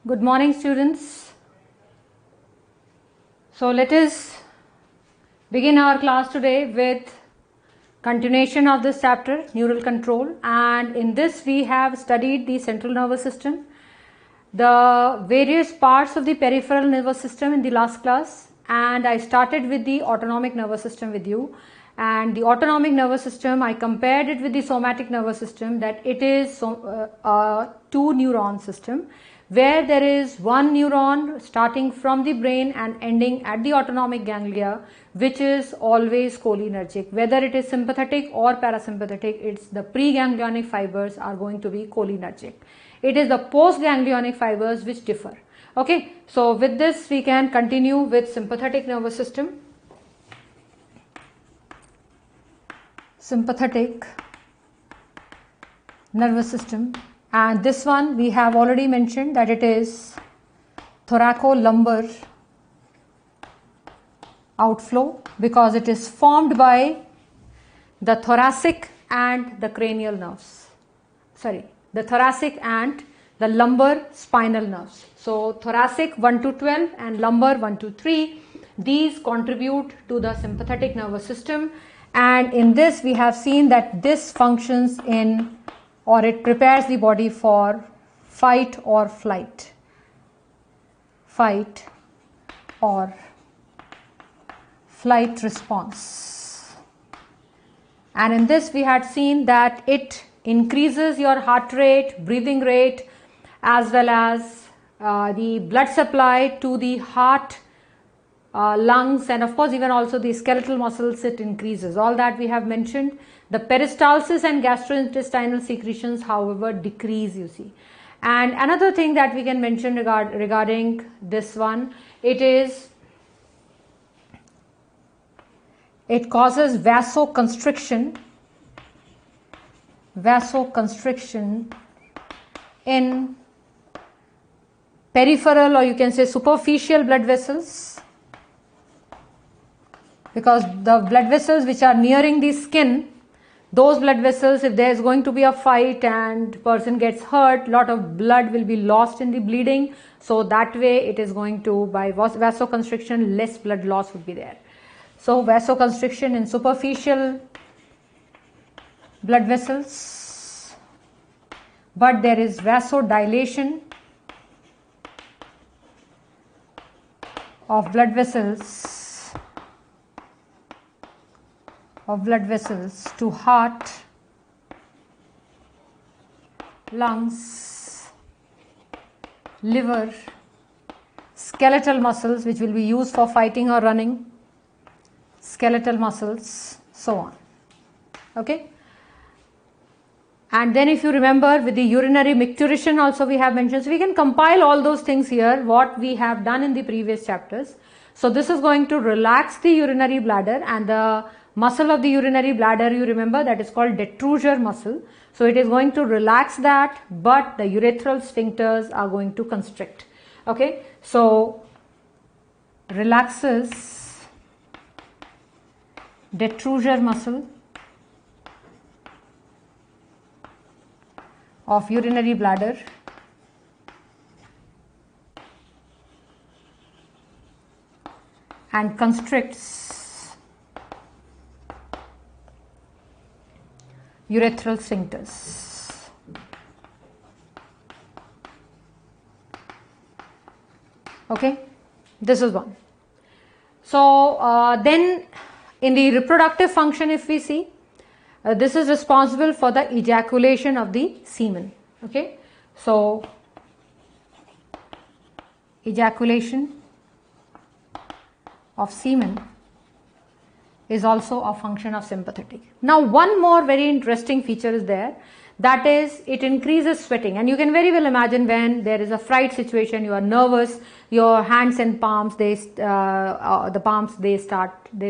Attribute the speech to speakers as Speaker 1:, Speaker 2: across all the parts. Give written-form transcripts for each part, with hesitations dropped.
Speaker 1: Good morning, students. So let us begin our class today with continuation of this chapter, neural control, and in this we have studied the central nervous system, the various parts of the peripheral nervous system in the last class, and I started with the autonomic nervous system with you. And the autonomic nervous system, I compared it with the somatic nervous system, that it is a two neuron system where there is one neuron starting from the brain and ending at the autonomic ganglia, which is always cholinergic. Whether it is sympathetic or parasympathetic, it's the preganglionic fibers are going to be cholinergic. It is the postganglionic fibers which differ. Okay, so with this we can continue with sympathetic nervous system. Sympathetic nervous system, and this one we have already mentioned that it is thoracolumbar outflow because it is formed by the thoracic and the cranial nerves. The thoracic and the lumbar spinal nerves. So thoracic 1 to 12 and lumbar 1 to 3, these contribute to the sympathetic nervous system. And in this we have seen that this functions in, or it prepares the body for fight or flight. Fight or flight response. And in this we had seen that it increases your heart rate, breathing rate, as well as the blood supply to the heart, lungs, and of course even also the skeletal muscles, it increases. All that we have mentioned. The peristalsis and gastrointestinal secretions, however, decrease, you see. And another thing that we can mention regarding this one, it causes vasoconstriction in peripheral, or you can say superficial blood vessels, because the blood vessels which are nearing the skin, those blood vessels, if there is going to be a fight and person gets hurt, lot of blood will be lost in the bleeding. So that way it is going to, by vasoconstriction, less blood loss would be there. So vasoconstriction in superficial blood vessels, but there is vasodilation of blood vessels to heart, lungs, liver, skeletal muscles which will be used for fighting or running, skeletal muscles, so on. Okay. And then if you remember, with the urinary micturition also we have mentioned, so we can compile all those things here, what we have done in the previous chapters. So this is going to relax the urinary bladder, and the muscle of the urinary bladder, you remember, that is called detrusor muscle. So it is going to relax that, but the urethral sphincters are going to constrict. Okay, so relaxes detrusor muscle of urinary bladder, and constricts urethral sphincters. Okay, this is one. So then in the reproductive function, if we see, this is responsible for the ejaculation of the semen. Okay, so ejaculation of semen is also a function of sympathetic. Now one more very interesting feature is there, that is it increases sweating. And you can very well imagine when there is a fright situation, you are nervous, your hands and palms, there's a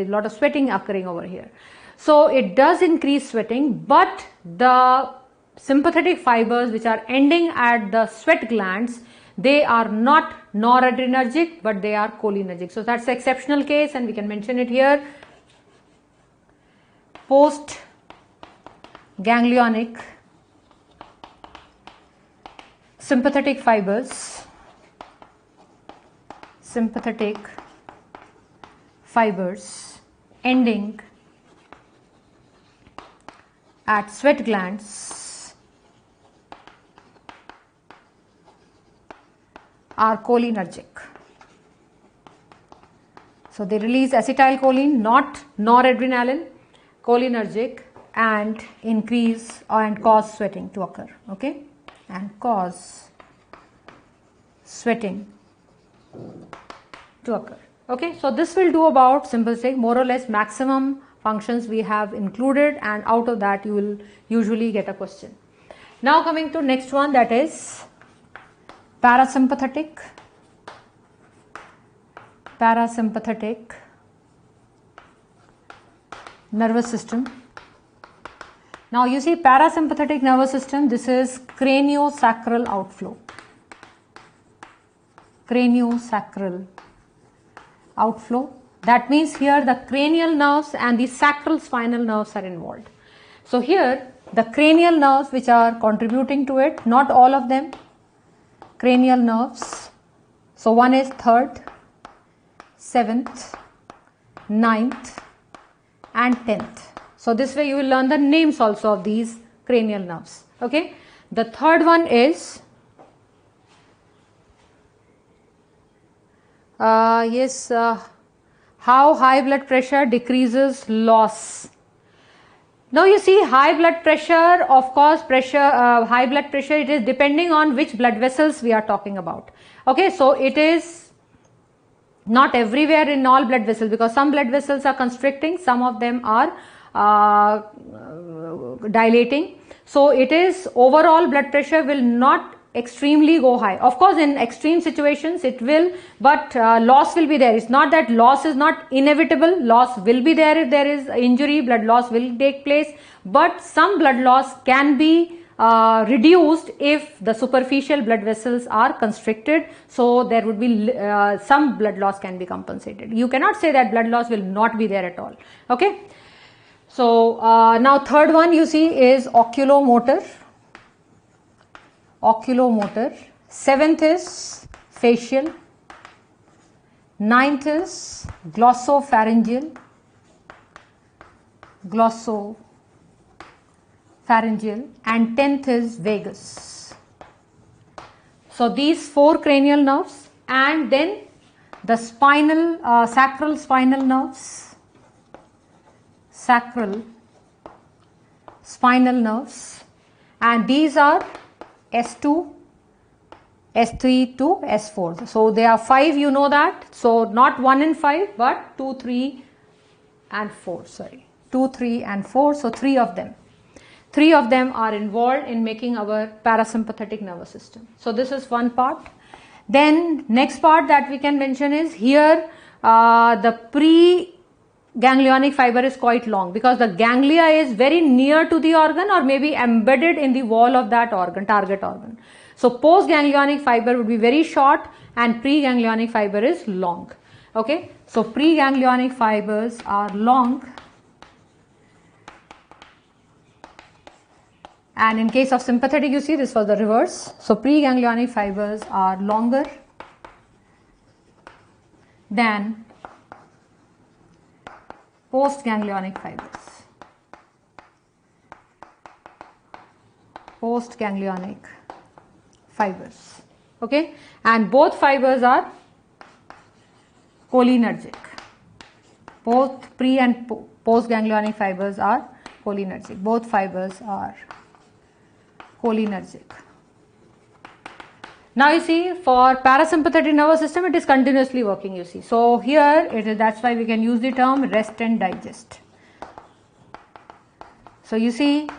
Speaker 1: lot of sweating occurring over here. So it does increase sweating, but the sympathetic fibers which are ending at the sweat glands, they are not noradrenergic, but they are cholinergic. So that's the exceptional case, and we can mention it here. Post ganglionic sympathetic fibers parasympathetic fibers ending at sweat glands are cholinergic. So they release acetylcholine, not noradrenaline, cholinergic, and increase and cause sweating to occur. Okay, and cause sweating to occur. Okay, so this will do about sympathetic, more or less maximum functions we have included, and out of that you will usually get a question. Now coming to next one, that is parasympathetic nervous system. Now you see parasympathetic nervous system, this is craniosacral outflow. Craniosacral outflow. That means here the cranial nerves and the sacral spinal nerves are involved. So here the cranial nerves which are contributing to it, not all of them, cranial nerves. So one is 3rd, 7th, 9th and 10th. So this way you will learn the names also of these cranial nerves. Okay. The third one is how high blood pressure decreases loss. Now you see high blood pressure, of course high blood pressure, it is depending on which blood vessels we are talking about. Okay, so it is not everywhere in all blood vessels, because some blood vessels are constricting, some of them are dilating. So it is overall blood pressure will not extremely go high. Of course in extreme situations it will, but loss will be there. It's not that loss is not inevitable, loss will be there. If there is injury, blood loss will take place, but some blood loss can be reduced if the superficial blood vessels are constricted. So there would be some blood loss can be compensated. You cannot say that blood loss will not be there at all. Okay. So now third one you see is oculomotor. 7th is facial. 9th is glossopharyngeal. And 10th is vagus. So these 4 cranial nerves, and then the spinal, sacral spinal nerves. And these are S2, S3 to S4. So they are 5, you know that. So not 1 and 5, but 2, 3 and 4. Sorry, 2, 3 and 4. So 3 of them. 3 of them are involved in making our parasympathetic nervous system. So this is one part. Then next part that we can mention is here the pre-ganglionic fiber is quite long, because the ganglia is very near to the organ or maybe embedded in the wall of that organ, target organ. So post-ganglionic fiber would be very short and pre-ganglionic fiber is long. Okay, so pre-ganglionic fibers are long, and in case of sympathetic you see this was the reverse. So pre-ganglionic fibers are longer than post-ganglionic fibers. Okay, and both fibers are cholinergic. Both pre and post-ganglionic fibers are cholinergic. Both fibers are cholinergic. Now you see for parasympathetic nervous system it is continuously working, you see. So here it is, that's why we can use the term rest and digest. So you see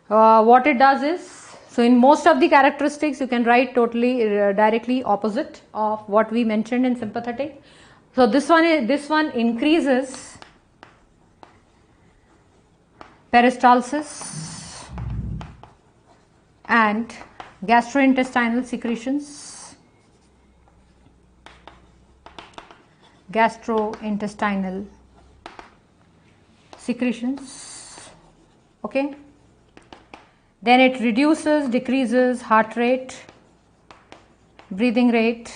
Speaker 1: what it does is, so in most of the characteristics you can write totally directly opposite of what we mentioned in sympathetic. So this one increases peristalsis and gastrointestinal secretions. Okay. Then it decreases heart rate, breathing rate,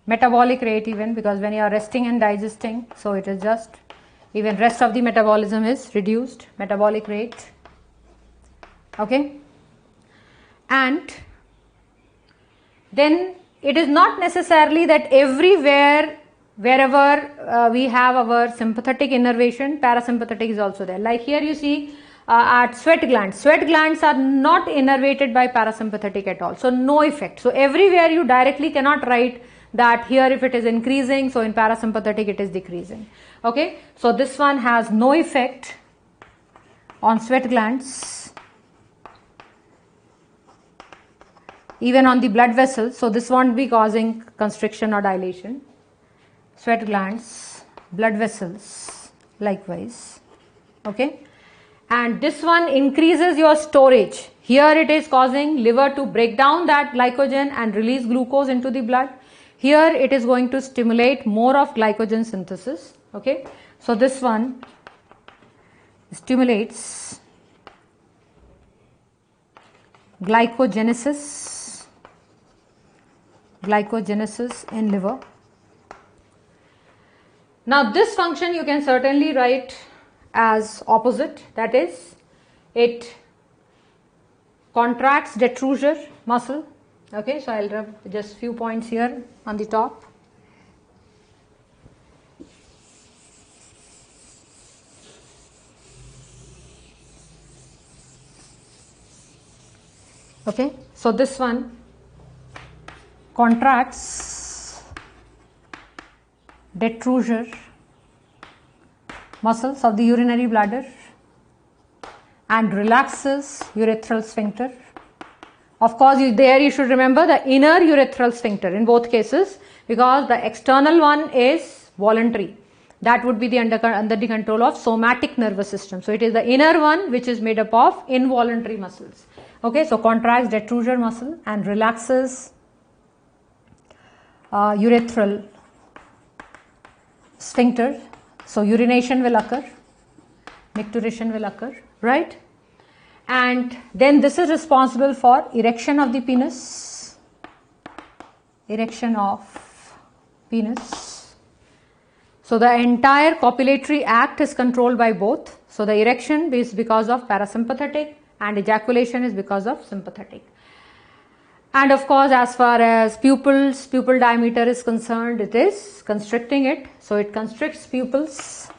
Speaker 1: metabolic rate even, because when you are resting and digesting, so it is just, even rest of the metabolism is reduced, metabolic rate. Okay, and then it is not necessarily that everywhere, wherever we have our sympathetic innervation, parasympathetic is also there. Like here you see at sweat glands are not innervated by parasympathetic at all, so no effect. So everywhere you directly cannot write that here if it is increasing, so in parasympathetic it is decreasing. Okay, so this one has no effect on sweat glands, even on the blood vessels, so this won't be causing constriction or dilation. Sweat glands, blood vessels likewise. Okay, and this one increases your storage. Here it is causing liver to break down that glycogen and release glucose into the blood. Here it is going to stimulate more of glycogen synthesis. Okay, so this one stimulates glycogenesis in liver. Now this function you can certainly write as opposite, that is, it contracts detrusor muscle. Okay, so I'll rub just few points here on the top. Okay, so this one contracts detrusor muscles of the urinary bladder and relaxes urethral sphincter. Of course, there you should remember the inner urethral sphincter in both cases, because the external one is voluntary. That would be under the control of somatic nervous system. So it is the inner one which is made up of involuntary muscles. Okay, so contracts detrusor muscle and relaxes urethral sphincter. So urination will occur, micturition will occur, right? And then this is responsible for erection of the penis, erection of penis. So the entire copulatory act is controlled by both. So the erection is because of parasympathetic and ejaculation is because of sympathetic. And of course, as far as pupil diameter is concerned, it is constricting it. So it constricts pupils,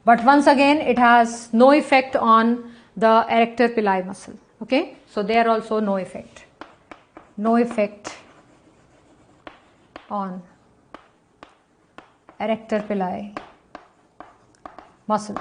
Speaker 1: but once again it has no effect on the erector pili muscle. Okay, so there also no effect on erector pili muscle.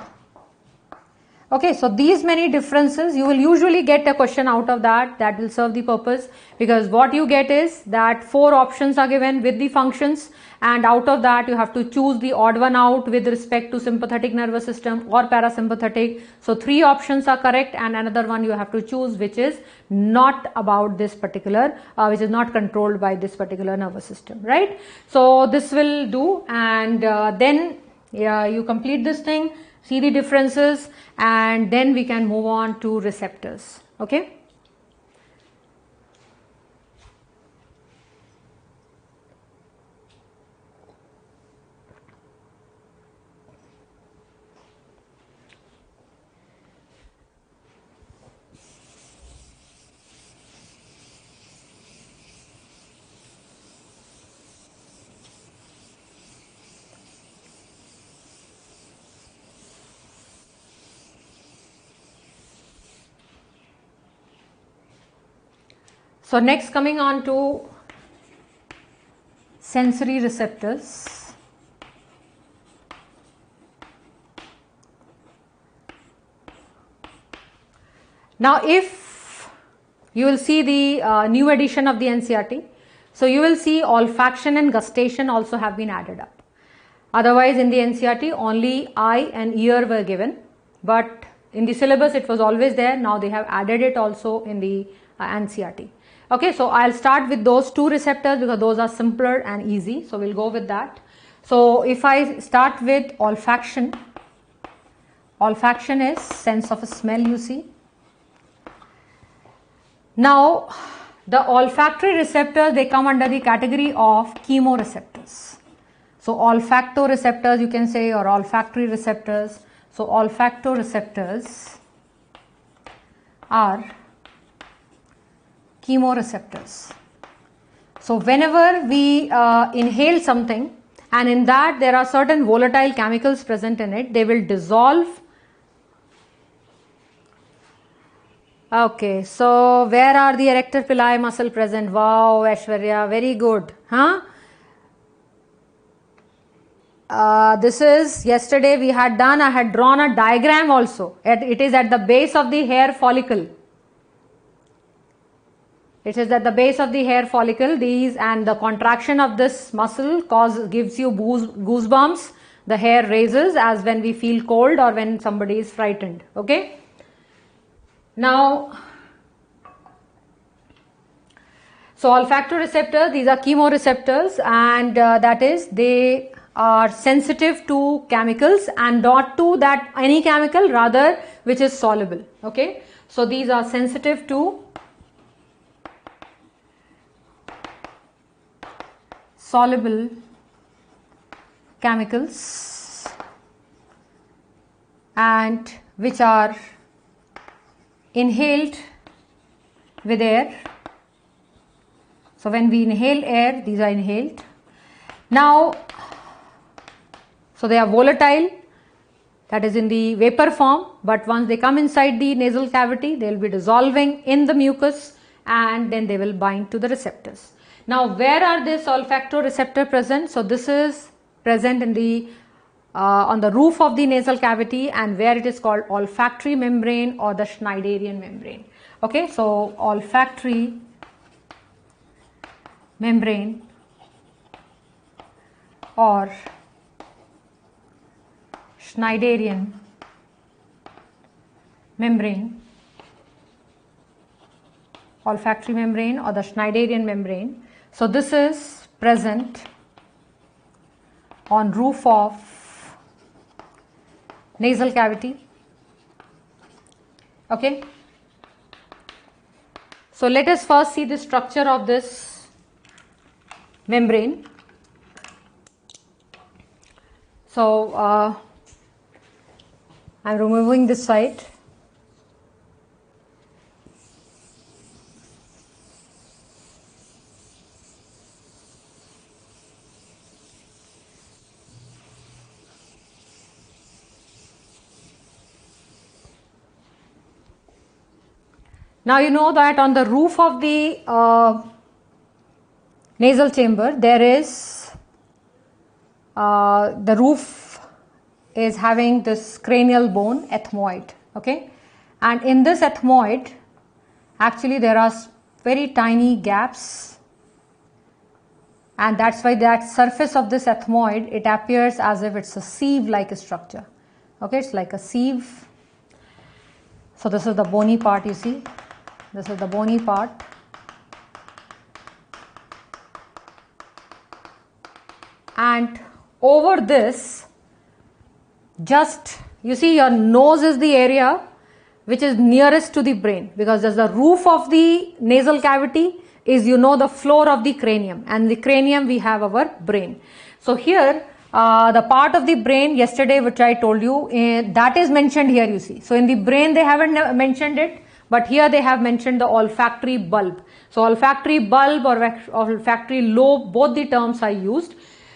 Speaker 1: Okay, so these many differences, you will usually get a question out of that will serve the purpose, because what you get is that 4 options are given with the functions, and out of that you have to choose the odd one out with respect to sympathetic nervous system or parasympathetic. So 3 options are correct and another one you have to choose which is not about this particular, which is not controlled by this particular nervous system, right? So this will do, and then you complete this thing, see the differences, and then we can move on to receptors. Okay. So next, coming on to sensory receptors. Now if you will see the new edition of the NCERT, so you will see olfaction and gustation also have been added up. Otherwise in the NCERT only eye and ear were given, but in the syllabus it was always there. Now they have added it also in the NCERT. Okay, so I'll start with those 2 receptors because those are simpler and easy. So we'll go with that. So if I start with olfaction, olfaction is sense of a smell, you see. Now, the olfactory receptors, they come under the category of chemoreceptors. So, olfactoreceptors you can say, or olfactory receptors. So, olfactoreceptors are chemoreceptors. So, whenever we inhale something, and in that there are certain volatile chemicals present in it, they will dissolve. Okay, so where are the erector pili muscle present? Wow, Aishwarya, very good. Huh? This is yesterday we had done, I had drawn a diagram also. It is at the base of the hair follicle. It is at the base of the hair follicle. These and the contraction of this muscle gives you goosebumps. The hair raises as when we feel cold or when somebody is frightened. Okay. Now, so olfactoreceptors, these are chemoreceptors, and that is they are sensitive to chemicals and not to that any chemical, rather which is soluble. Okay. So these are sensitive to soluble chemicals and which are inhaled with air. So when we inhale air, these are inhaled. Now, so they are volatile, that is in the vapor form, but once they come inside the nasal cavity, they will be dissolving in the mucus and then they will bind to the receptors. Now, where are this olfactoreceptor present? So this is present in the on the roof of the nasal cavity, and where it is called olfactory membrane or the Schneiderian membrane. Okay, so olfactory membrane or Schneiderian membrane, olfactory membrane or the Schneiderian membrane. So this is present on roof of nasal cavity. Okay. So let us first see the structure of this membrane. So I am removing this side. Now you know that on the roof of the nasal chamber there is the roof is having this cranial bone, ethmoid. Okay, and in this ethmoid actually there are very tiny gaps, and that's why that surface of this ethmoid, it appears as if it's a sieve like structure. Okay, it's like a sieve. So this is the bony part, you see. This is the bony part. And over this, just you see, your nose is the area which is nearest to the brain, because there's the roof of the nasal cavity is, you know, the floor of the cranium, and the cranium we have our brain. So here the part of the brain yesterday which I told you, that is mentioned here, you see. So in the brain they haven't mentioned it, but here they have mentioned the olfactory bulb. So olfactory bulb or olfactory lobe, both the terms are used.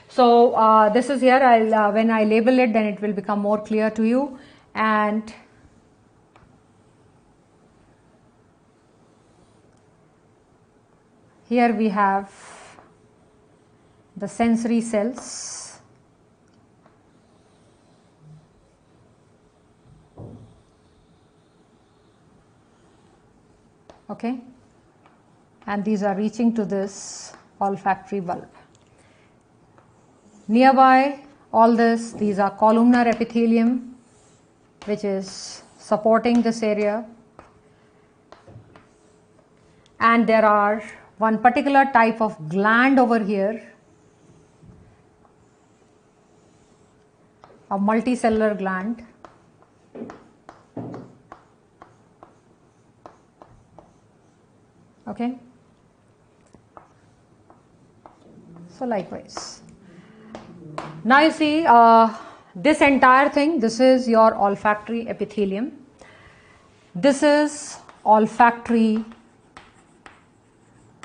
Speaker 1: So this is here. I'll when I label it, then it will become more clear to you. And here we have the sensory cells. Okay, and these are reaching to this olfactory bulb. Nearby all this, these are columnar epithelium which is supporting this area, and there are one particular type of gland over here, a multicellular gland, Okay. So likewise. Now you see this entire thing, this is your olfactory epithelium. This is olfactory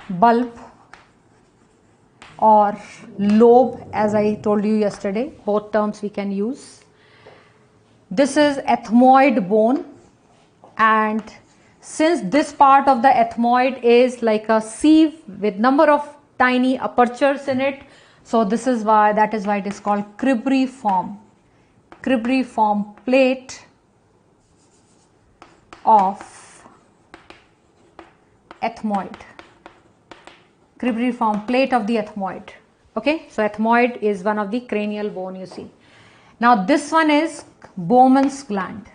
Speaker 1: bulb or lobe, as I told you yesterday, both terms we can use. This is ethmoid bone, and since this part of the ethmoid is like a sieve with number of tiny apertures in it, so this is why, that is why it is called cribriform plate of ethmoid. Cribriform plate of the ethmoid. Okay, so ethmoid is one of the cranial bone you see. Now this one is Bowman's gland.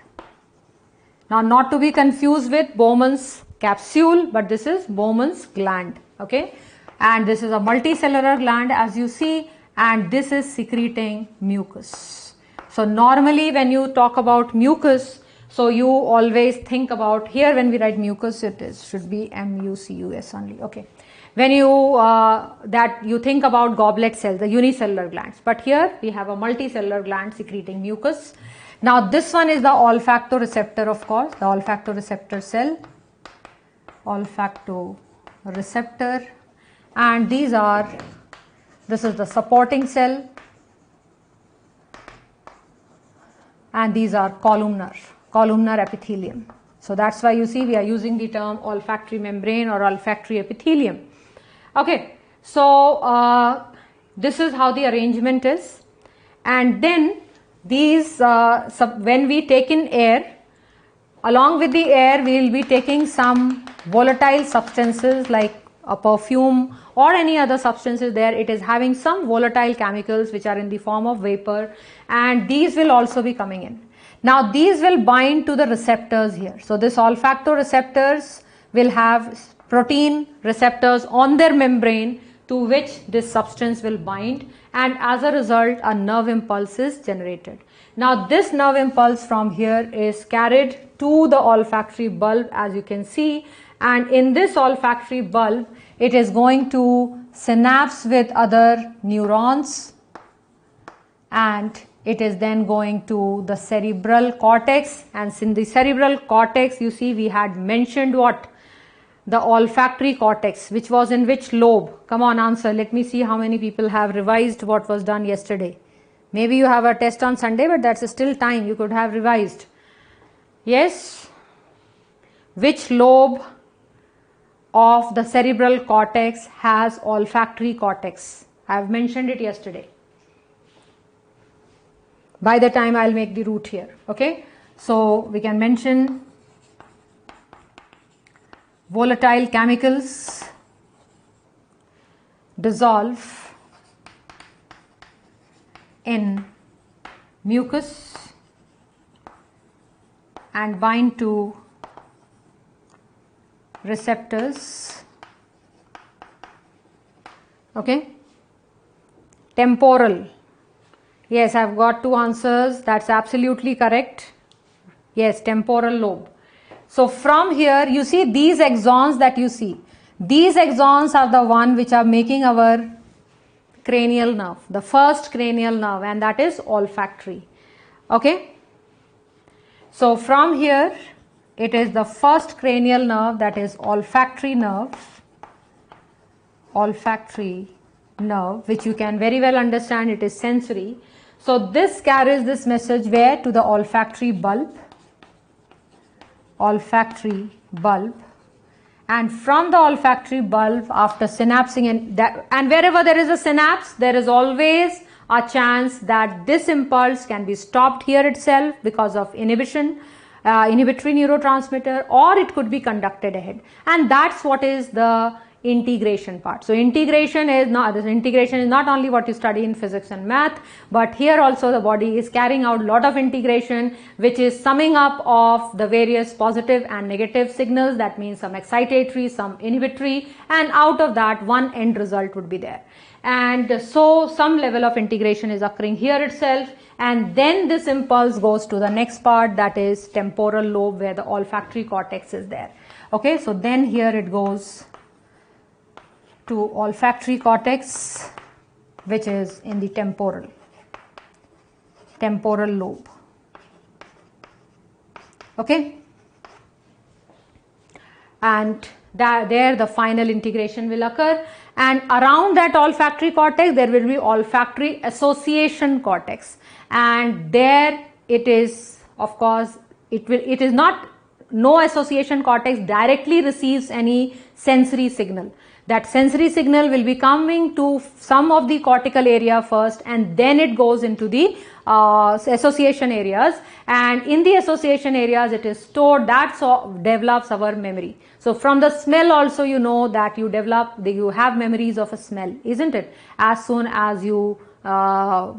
Speaker 1: Now not to be confused with Bowman's capsule, but this is Bowman's gland. Okay, and this is a multicellular gland as you see, and this is secreting mucus. So normally when you talk about mucus, so you always think about, here when we write mucus, it is should be MUCUS only. Okay, when you that you think about goblet cells, the unicellular glands, but here we have a multicellular gland secreting mucus. Now this one is the olfactoreceptor, of course, the olfactoreceptor cell, olfactoreceptor, and these are, this is the supporting cell, and these are columnar epithelium. So that's why you see we are using the term olfactory membrane or olfactory epithelium. Okay, so this is how the arrangement is, and then these when we take in air, along with the air we will be taking some volatile substances like a perfume or any other substances there. It is having some volatile chemicals which are in the form of vapor, and these will also be coming in. Now these will bind to the receptors here. So this olfactoreceptors will have protein receptors on their membrane to which this substance will bind, and as a result a nerve impulse is generated. Now this nerve impulse from here is carried to the olfactory bulb, as you can see, and in this olfactory bulb it is going to synapse with other neurons, and it is then going to the cerebral cortex, and in the cerebral cortex you see we had mentioned what? The olfactory cortex, which was in which lobe? Come on, answer. Let me see how many people have revised what was done yesterday. Maybe you have a test on Sunday, but that's still time. You could have revised. Yes? Which lobe of the cerebral cortex has olfactory cortex? I have mentioned it yesterday. By the time I'll make the route here. Okay? So we can mention volatile chemicals dissolve in mucus and bind to receptors. Okay, temporal. Yes, I've got two answers. That's absolutely correct. Yes, temporal lobe. So from here you see these axons that you see. These axons are the one which are making our cranial nerve, the first cranial nerve, and that is olfactory. Okay. So from here it is the first cranial nerve, that is olfactory nerve, which you can very well understand, it is sensory. So this carries this message where? To the olfactory bulb, and from the olfactory bulb, after synapsing, and wherever there is a synapse, there is always a chance that this impulse can be stopped here itself because of inhibition, inhibitory neurotransmitter, or it could be conducted ahead, and that's what is the integration part. So integration is not only what you study in physics and math, but here also the body is carrying out a lot of integration, which is summing up of the various positive and negative signals. That means some excitatory, some inhibitory, and out of that one end result would be there. And so some level of integration is occurring here itself, and then this impulse goes to the next part, that is temporal lobe, where the olfactory cortex is there. Okay, so then here it goes to olfactory cortex, which is in the temporal lobe. Okay, and there the final integration will occur, and around that olfactory cortex there will be olfactory association cortex, and there it is, of course, it is not, no association cortex directly receives any sensory signal. That sensory signal will be coming to some of the cortical area first, and then it goes into the association areas, and in the association areas it is stored. That develops our memory. So from the smell also, you know that you have memories of a smell, isn't it? As soon as you are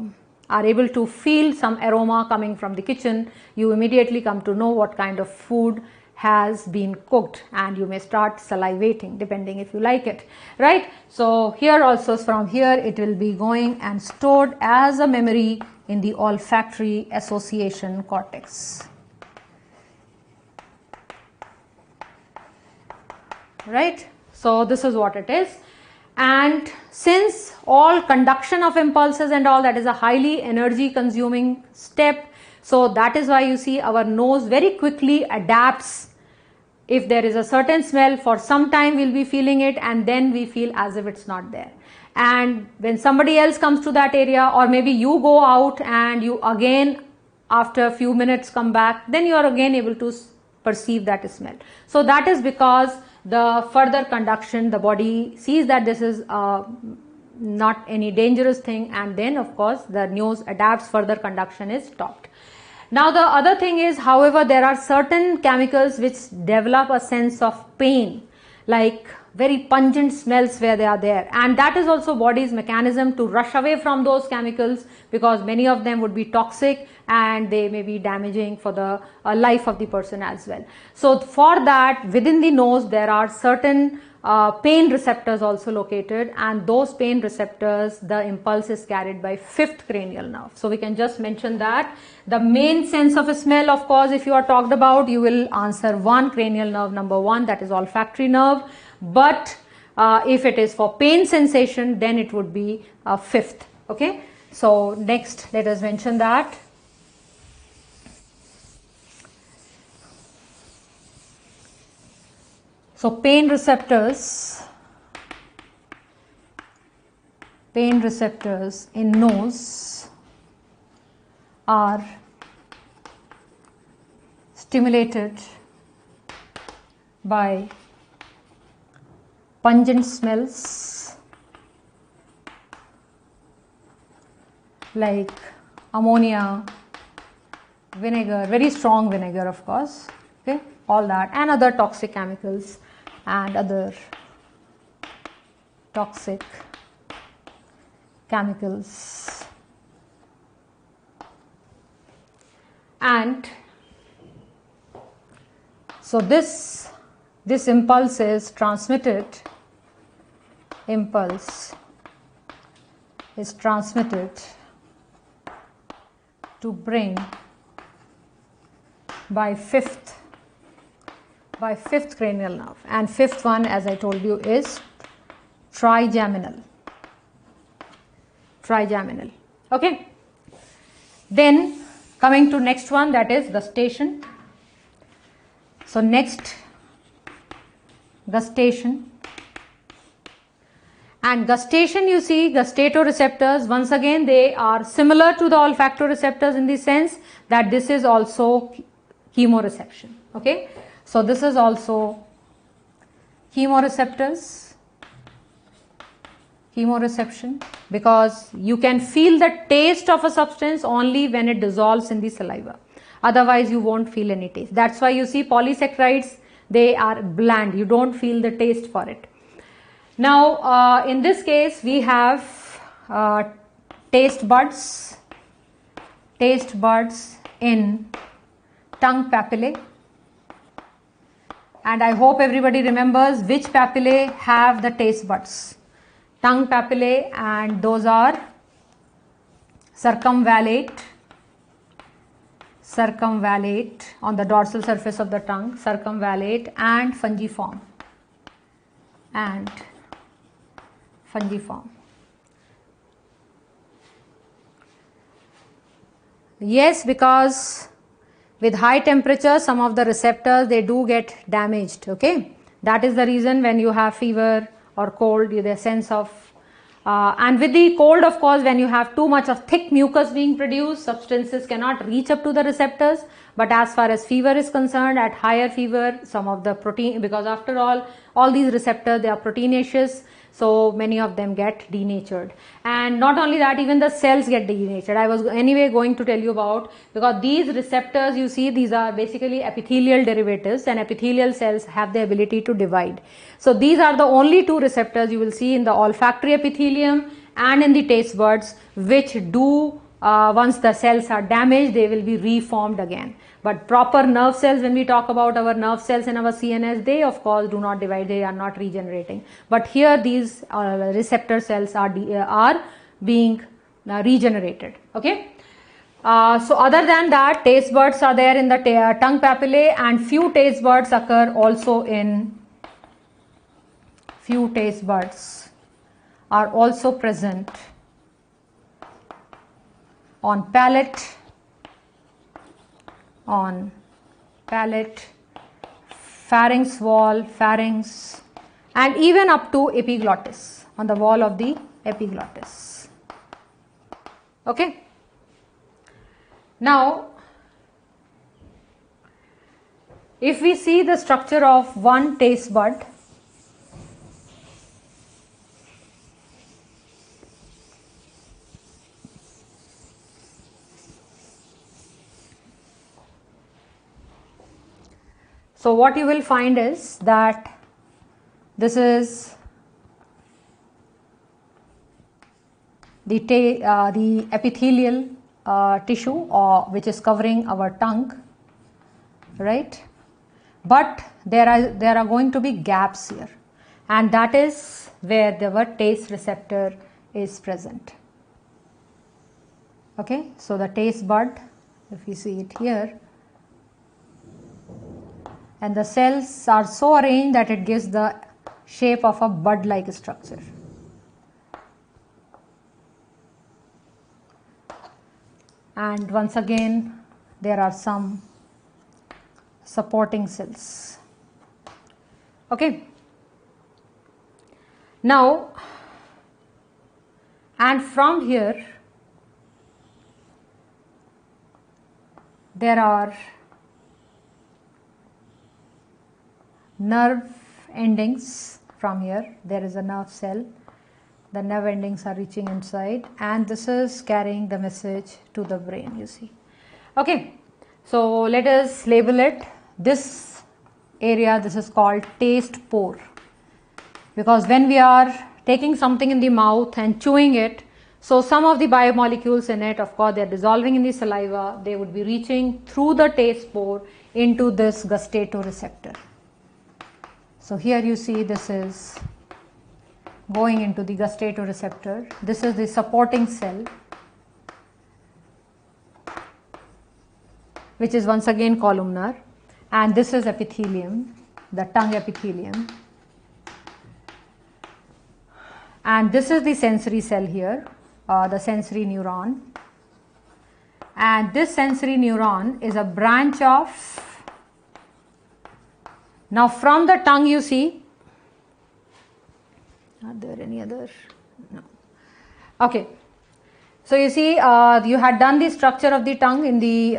Speaker 1: able to feel some aroma coming from the kitchen, you immediately come to know what kind of food has been cooked, and you may start salivating depending if you like it, right? So here also, from here it will be going and stored as a memory in the olfactory association cortex, right? So this is what it is. And since all conduction of impulses and all that is a highly energy consuming step, so that is why you see our nose very quickly adapts. If there is a certain smell, for some time we'll be feeling it, and then we feel as if it's not there. And when somebody else comes to that area, or maybe you go out and you again after a few minutes come back, then you are again able to perceive that smell. So that is because the further conduction, the body sees that this is not any dangerous thing, and then of course the nose adapts, further conduction is stopped. Now the other thing is, however, there are certain chemicals which develop a sense of pain, like very pungent smells where they are there, and that is also body's mechanism to rush away from those chemicals, because many of them would be toxic and they may be damaging for the life of the person as well. So for that, within the nose there are certain pain receptors also located, and those pain receptors, the impulse is carried by fifth cranial nerve. So we can just mention that the main sense of a smell, of course, if you are talked about, you will answer one cranial nerve number 1, that is olfactory nerve. But if it is for pain sensation, then it would be fifth. Okay, so next let us mention that. So pain receptors in nose are stimulated by pungent smells like ammonia, vinegar, very strong vinegar of course, okay, all that, and other toxic chemicals and other toxic chemicals. And so this impulse is transmitted, to brain by fifth cranial nerve, and fifth one, as I told you, is trigeminal. Okay, then coming to next one, that is gustation. So next, gustation. And gustation, you see, gustatoreceptors, once again they are similar to the olfactoreceptors in the sense that this is also chemoreception. Okay, so this is also chemoreception, because you can feel the taste of a substance only when it dissolves in the saliva. Otherwise you won't feel any taste. That's why you see polysaccharides, they are bland, you don't feel the taste for it. Now in this case we have taste buds in tongue papillae, and I hope everybody remembers which papillae have the taste buds. Tongue papillae, and those are circumvallate on the dorsal surface of the tongue, circumvallate, and fungiform. And Fungiform. Yes, because with high temperature some of the receptors they do get damaged. Okay, that is the reason when you have fever or cold, the sense of and with the cold, of course, when you have too much of thick mucus being produced, substances cannot reach up to the receptors. But as far as fever is concerned, at higher fever, some of the protein, because after all these receptors, they are proteinaceous, so many of them get denatured. And not only that, even the cells get denatured. I was anyway going to tell you about, because these receptors, you see, these are basically epithelial derivatives, and epithelial cells have the ability to divide. So these are the only two receptors you will see in the olfactory epithelium and in the taste buds, which do once the cells are damaged, they will be reformed again. But proper nerve cells, when we talk about our nerve cells in our CNS, they of course do not divide, they are not regenerating. But here these receptor cells are being regenerated. Okay. So other than that, taste buds are there in the tongue papillae, and few taste buds occur also in are also present on palate, pharynx wall, pharynx, and even up to epiglottis, on the wall of the epiglottis. Okay. Now, if we see the structure of one taste bud, so what you will find is that this is the epithelial tissue which is covering our tongue, right? But there are going to be gaps here, and that is where the taste receptor is present. Okay, so the taste bud, if you see it here, and the cells are so arranged that it gives the shape of a bud-like structure. And once again, there are some supporting cells. Okay. Now, and from here, there are nerve endings. From here there is a nerve cell, the nerve endings are reaching inside, and this is carrying the message to the brain, you see. Okay, so let us label it. This area, this is called taste pore, because when we are taking something in the mouth and chewing it, so some of the biomolecules in it, of course, they are dissolving in the saliva, they would be reaching through the taste pore into this gustatoreceptor. So here you see this is going into the gustatoreceptor. This is the supporting cell, which is once again columnar, and this is epithelium, the tongue epithelium, and this is the sensory cell here, the sensory neuron, and this sensory neuron is a branch of. Now from the tongue, you see, are there any other? No. Okay. So you see, you had done the structure of the tongue in the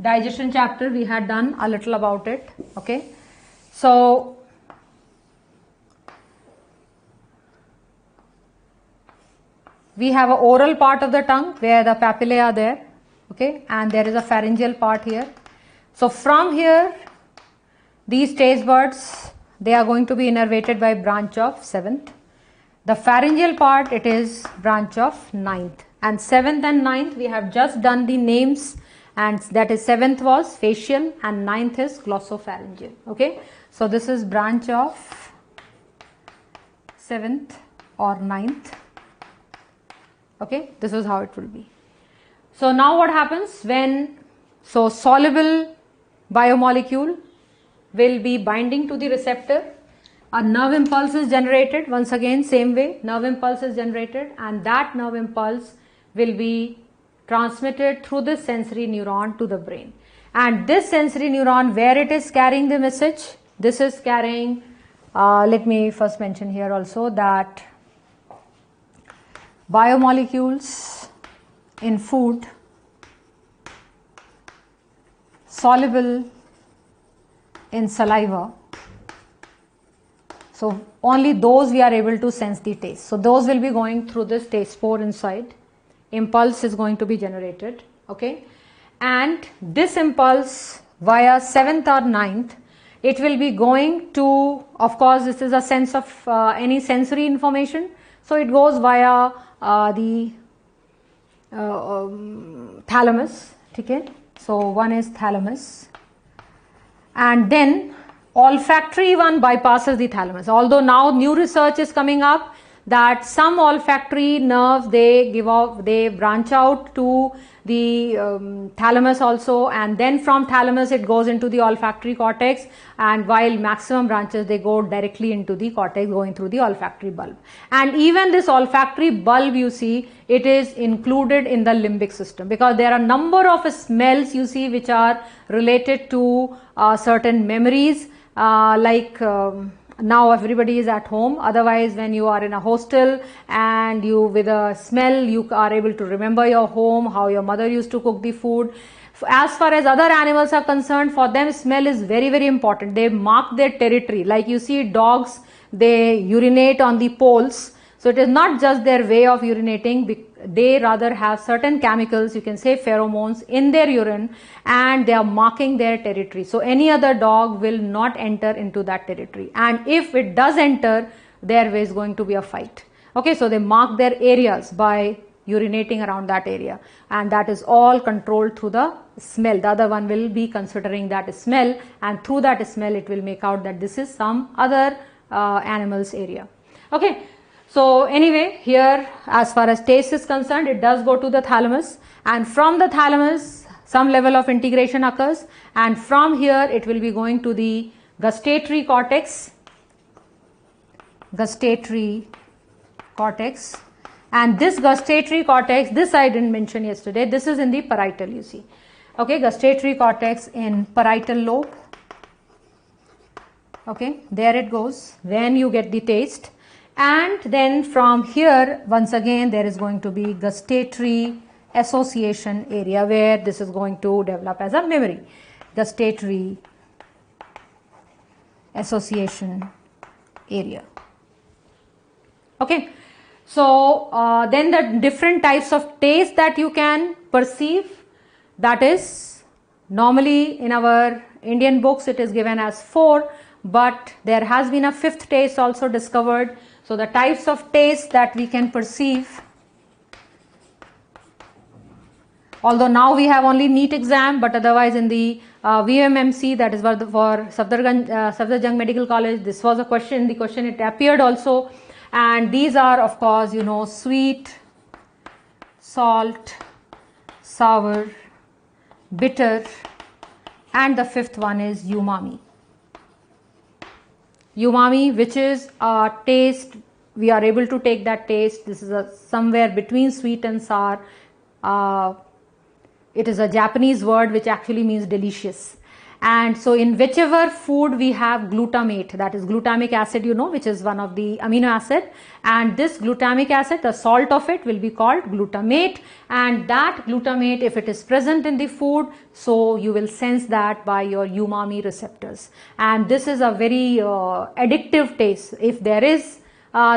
Speaker 1: digestion chapter. We had done a little about it. Okay. So we have an oral part of the tongue where the papillae are there. Okay, and there is a pharyngeal part here. So from here, these taste buds, they are going to be innervated by branch of 7th. The pharyngeal part, it is branch of 9th. And 7th and 9th, we have just done the names, and that is 7th was facial and 9th is glossopharyngeal. Okay, so this is branch of 7th or 9th. Okay, this is how it will be. So now what happens when, so soluble biomolecule will be binding to the receptor. a nerve impulse is generated. Once again, same way, nerve impulse is generated, and that nerve impulse will be transmitted through this sensory neuron to the brain. And this sensory neuron, where it is carrying the message, this is carrying, let me first mention here also that biomolecules in food soluble in saliva. So only those we are able to sense the taste. So those will be going through this taste pore inside. Impulse is going to be generated, okay, and this impulse via 7th or 9th, it will be going to, of course this is a sense of any sensory information, so it goes via the thalamus, okay. So one is thalamus, and then olfactory one bypasses the thalamus, although now new research is coming up that some olfactory nerves, they branch out to the thalamus also, and then from thalamus it goes into the olfactory cortex, and while maximum branches they go directly into the cortex going through the olfactory bulb. And even this olfactory bulb, you see, it is included in the limbic system, because there are number of smells, you see, which are related to certain memories, like now everybody is at home, otherwise when you are in a hostel and you with a smell you are able to remember your home, how your mother used to cook the food. As far as other animals are concerned, for them smell is very, very important. They mark their territory, like you see dogs, they urinate on the poles. So it is not just their way of urinating, they rather have certain chemicals, you can say pheromones, in their urine, and they are marking their territory. So any other dog will not enter into that territory, and if it does enter, there is going to be a fight. Okay, so they mark their areas by urinating around that area, and that is all controlled through the smell. The other one will be considering that smell, and through that smell it will make out that this is some other animal's area. Okay. So anyway, here as far as taste is concerned, it does go to the thalamus, and from the thalamus some level of integration occurs, and from here it will be going to the gustatory cortex, and this gustatory cortex, this I didn't mention yesterday, this is in the parietal, you see. Okay, gustatory cortex in parietal lobe. Okay, there it goes, when you get the taste. And then from here, once again, there is going to be gustatory association area, where this is going to develop as a memory. Gustatory association area. Okay. So then the different types of taste that you can perceive, that is normally in our Indian books it is given as 4, but there has been a 5th taste also discovered. So the types of taste that we can perceive, although now we have only NEET exam, but otherwise in the VMMC, that is for Safdarjung Medical College, this was a question, the question it appeared also, and these are of course, you know, sweet, salt, sour, bitter, and the 5th one is umami. Umami, which is a taste, we are able to take that taste, this is somewhere between sweet and sour. It is a Japanese word which actually means delicious. And so in whichever food we have glutamate, that is glutamic acid, you know, which is one of the amino acid, and this glutamic acid, the salt of it will be called glutamate, and that glutamate, if it is present in the food, so you will sense that by your umami receptors, and this is a very addictive taste. If there is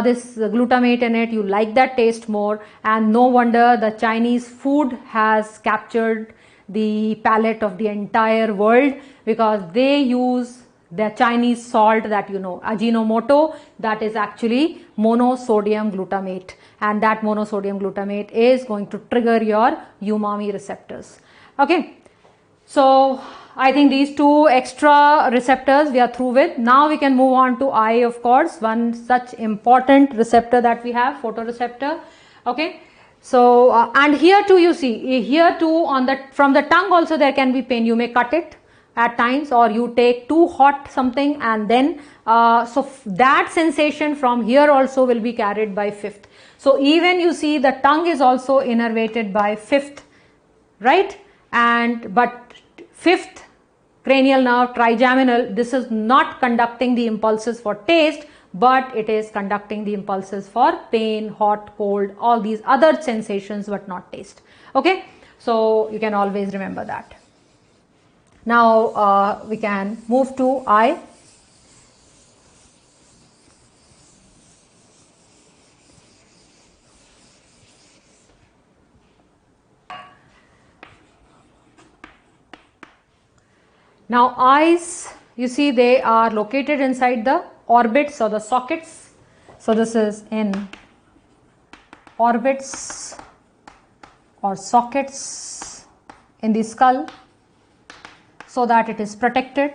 Speaker 1: this glutamate in it, you like that taste more, and no wonder the Chinese food has captured the palate of the entire world, because they use the Chinese salt that you know, Ajinomoto, that is actually monosodium glutamate, and that monosodium glutamate is going to trigger your umami receptors. Okay, so I think these 2 extra receptors we are through with. Now we can move on to eye, of course, one such important receptor that we have, photoreceptor. Okay. So and here too, you see, here too on the from the tongue also there can be pain. You may cut it at times, or you take too hot something, and then that sensation from here also will be carried by fifth. So even you see the tongue is also innervated by fifth, right? But fifth cranial nerve, trigeminal, this is not conducting the impulses for taste, but it is conducting the impulses for pain, hot, cold, all these other sensations, but not taste. Okay, so you can always remember that. Now we can move to eye. Now eyes, you see they are located inside the orbits or the sockets. So this is in orbits or sockets in the skull, so that it is protected.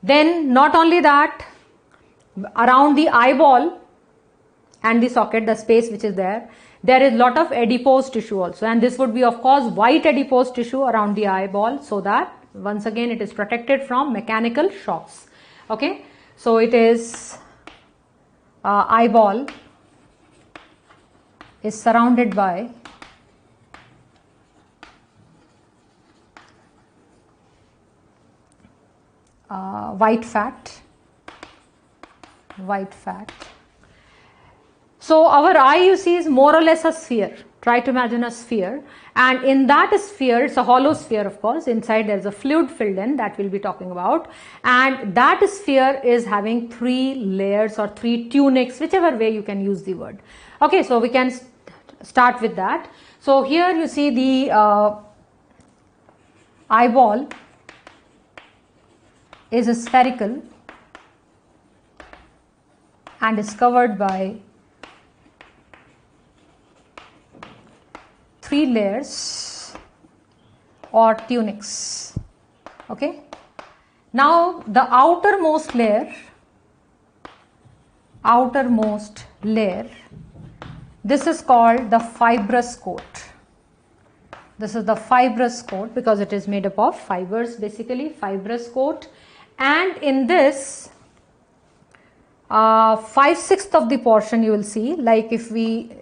Speaker 1: Then not only that, around the eyeball and the socket, the space which is there is lot of adipose tissue also, and this would be of course white adipose tissue around the eyeball, so that once again it is protected from mechanical shocks. Okay, so it is eyeball is surrounded by white fat. So our eye, you see, is more or less a sphere. Try to imagine a sphere, and in that sphere, it's a hollow sphere of course, inside there is a fluid filled in, that we'll be talking about, and that sphere is having 3 layers or 3 tunics, whichever way you can use the word. Okay, so we can start with that. So here you see the eyeball is spherical and is covered by 3 layers or tunics. Okay, now the outermost layer, this is called the fibrous coat. This is the fibrous coat because it is made up of fibers, basically fibrous coat, and in this 5/6 of the portion you will see, like if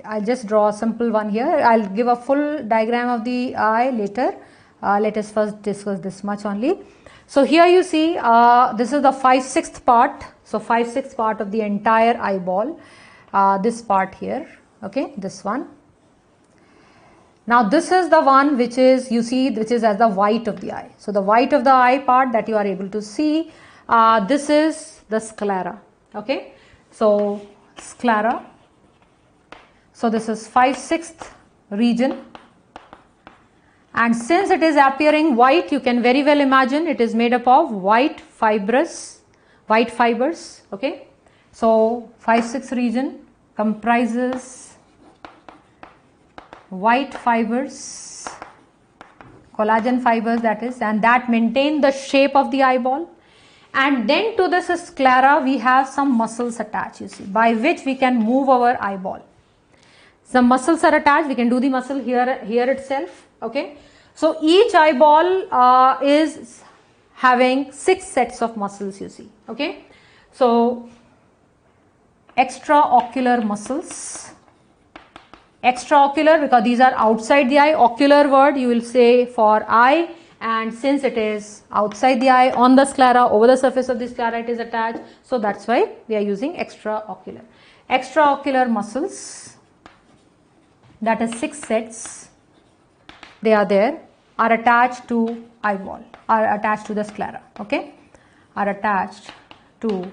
Speaker 1: I'll just draw a simple one here. I'll give a full diagram of the eye later. Let us first discuss this much only. So here you see this is the 5/6 part. So 5/6 part of the entire eyeball, this part here. Okay, this one. Now this is the one which is, you see, which is as the white of the eye. So the white of the eye part that you are able to see, this is the sclera. Okay, so sclera. So this is 5/6 region, and since it is appearing white, you can very well imagine it is made up of white fibers. Okay, so 5/6 region comprises white fibers, collagen fibers that is, and that maintain the shape of the eyeball. And then to this sclera we have some muscles attached, you see, by which we can move our eyeball. Some muscles are attached, we can do the muscle here itself. Okay, so each eyeball is having 6 sets of muscles, you see. Okay, so extraocular muscles. Extraocular because these are outside the eye. Ocular word you will say for eye, and since it is outside the eye, on the sclera, over the surface of the sclera it is attached, so that's why we are using extraocular. Extraocular muscles, that is 6 sets, they are there, are attached to eyeball, are attached to the sclera. Okay, are attached to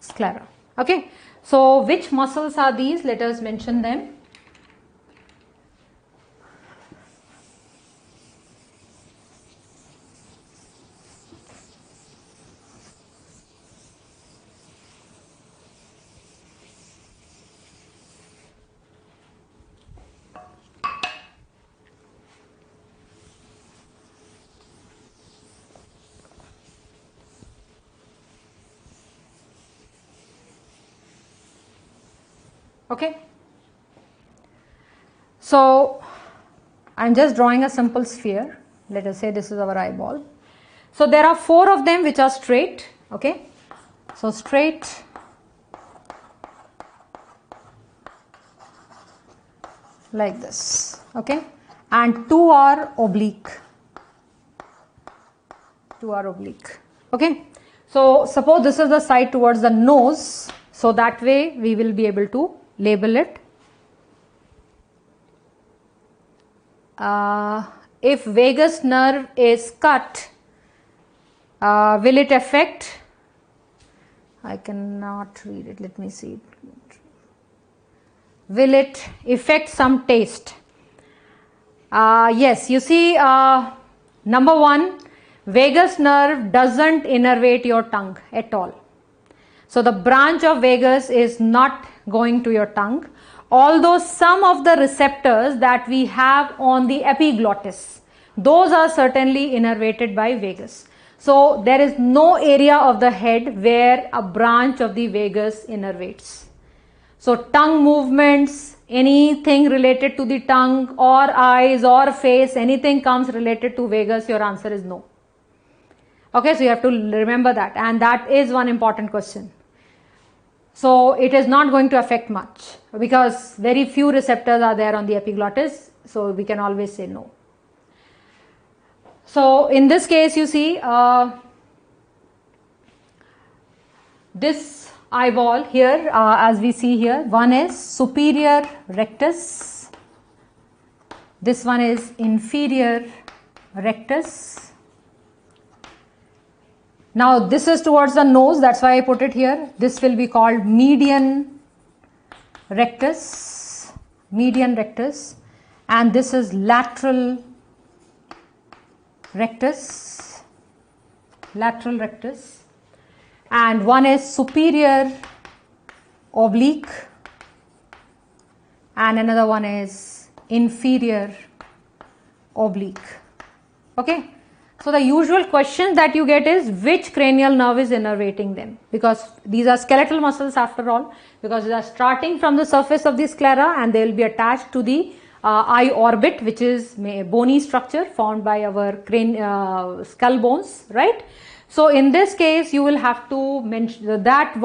Speaker 1: sclera. Okay, so which muscles are these? Let us mention them. Okay, so I am just drawing a simple sphere. Let us say this is our eyeball. So there are 4 of them which are straight. Okay, so straight, like this. Okay, and 2 are oblique. 2 are oblique. Okay, so suppose this is the side towards the nose, so that way we will be able to label it. If vagus nerve is cut, will it affect? I cannot read it. Let me see. Will it affect some taste? Yes, you see, number 1, vagus nerve doesn't innervate your tongue at all. So the branch of vagus is not going to your tongue, although some of the receptors that we have on the epiglottis, those are certainly innervated by vagus. So there is no area of the head where a branch of the vagus innervates. So tongue movements, anything related to the tongue or eyes or face, anything comes related to vagus, your answer is no. Okay, so you have to remember that, and that is one important question. So it is not going to affect much because very few receptors are there on the epiglottis, so we can always say no. So in this case, you see, this eyeball here, as we see here, one is superior rectus, this one is inferior rectus. Now this is towards the nose, that's why I put it here. This will be called median rectus, and this is lateral rectus, and one is superior oblique and another one is inferior oblique. Okay, so the usual question that you get is which cranial nerve is innervating them, because these are skeletal muscles after all, because they are starting from the surface of the sclera and they will be attached to the eye orbit, which is a bony structure formed by our skull bones, right? So in this case you will have to mention that's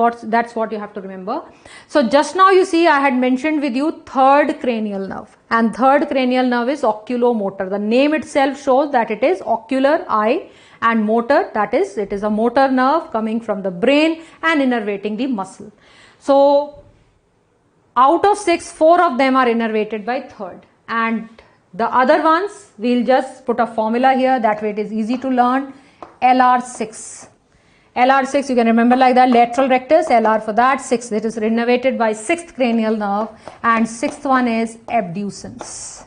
Speaker 1: what you have to remember. So just now you see I had mentioned with you third cranial nerve, and third cranial nerve is oculomotor. The name itself shows that it is ocular, eye, and motor, that is it is a motor nerve coming from the brain and innervating the muscle. So out of 6, 4 of them are innervated by third, and the other ones we'll just put a formula here, that way it is easy to learn. LR6, you can remember like that, lateral rectus, LR for that, 6, it is innervated by 6th cranial nerve, and 6th one is abducens.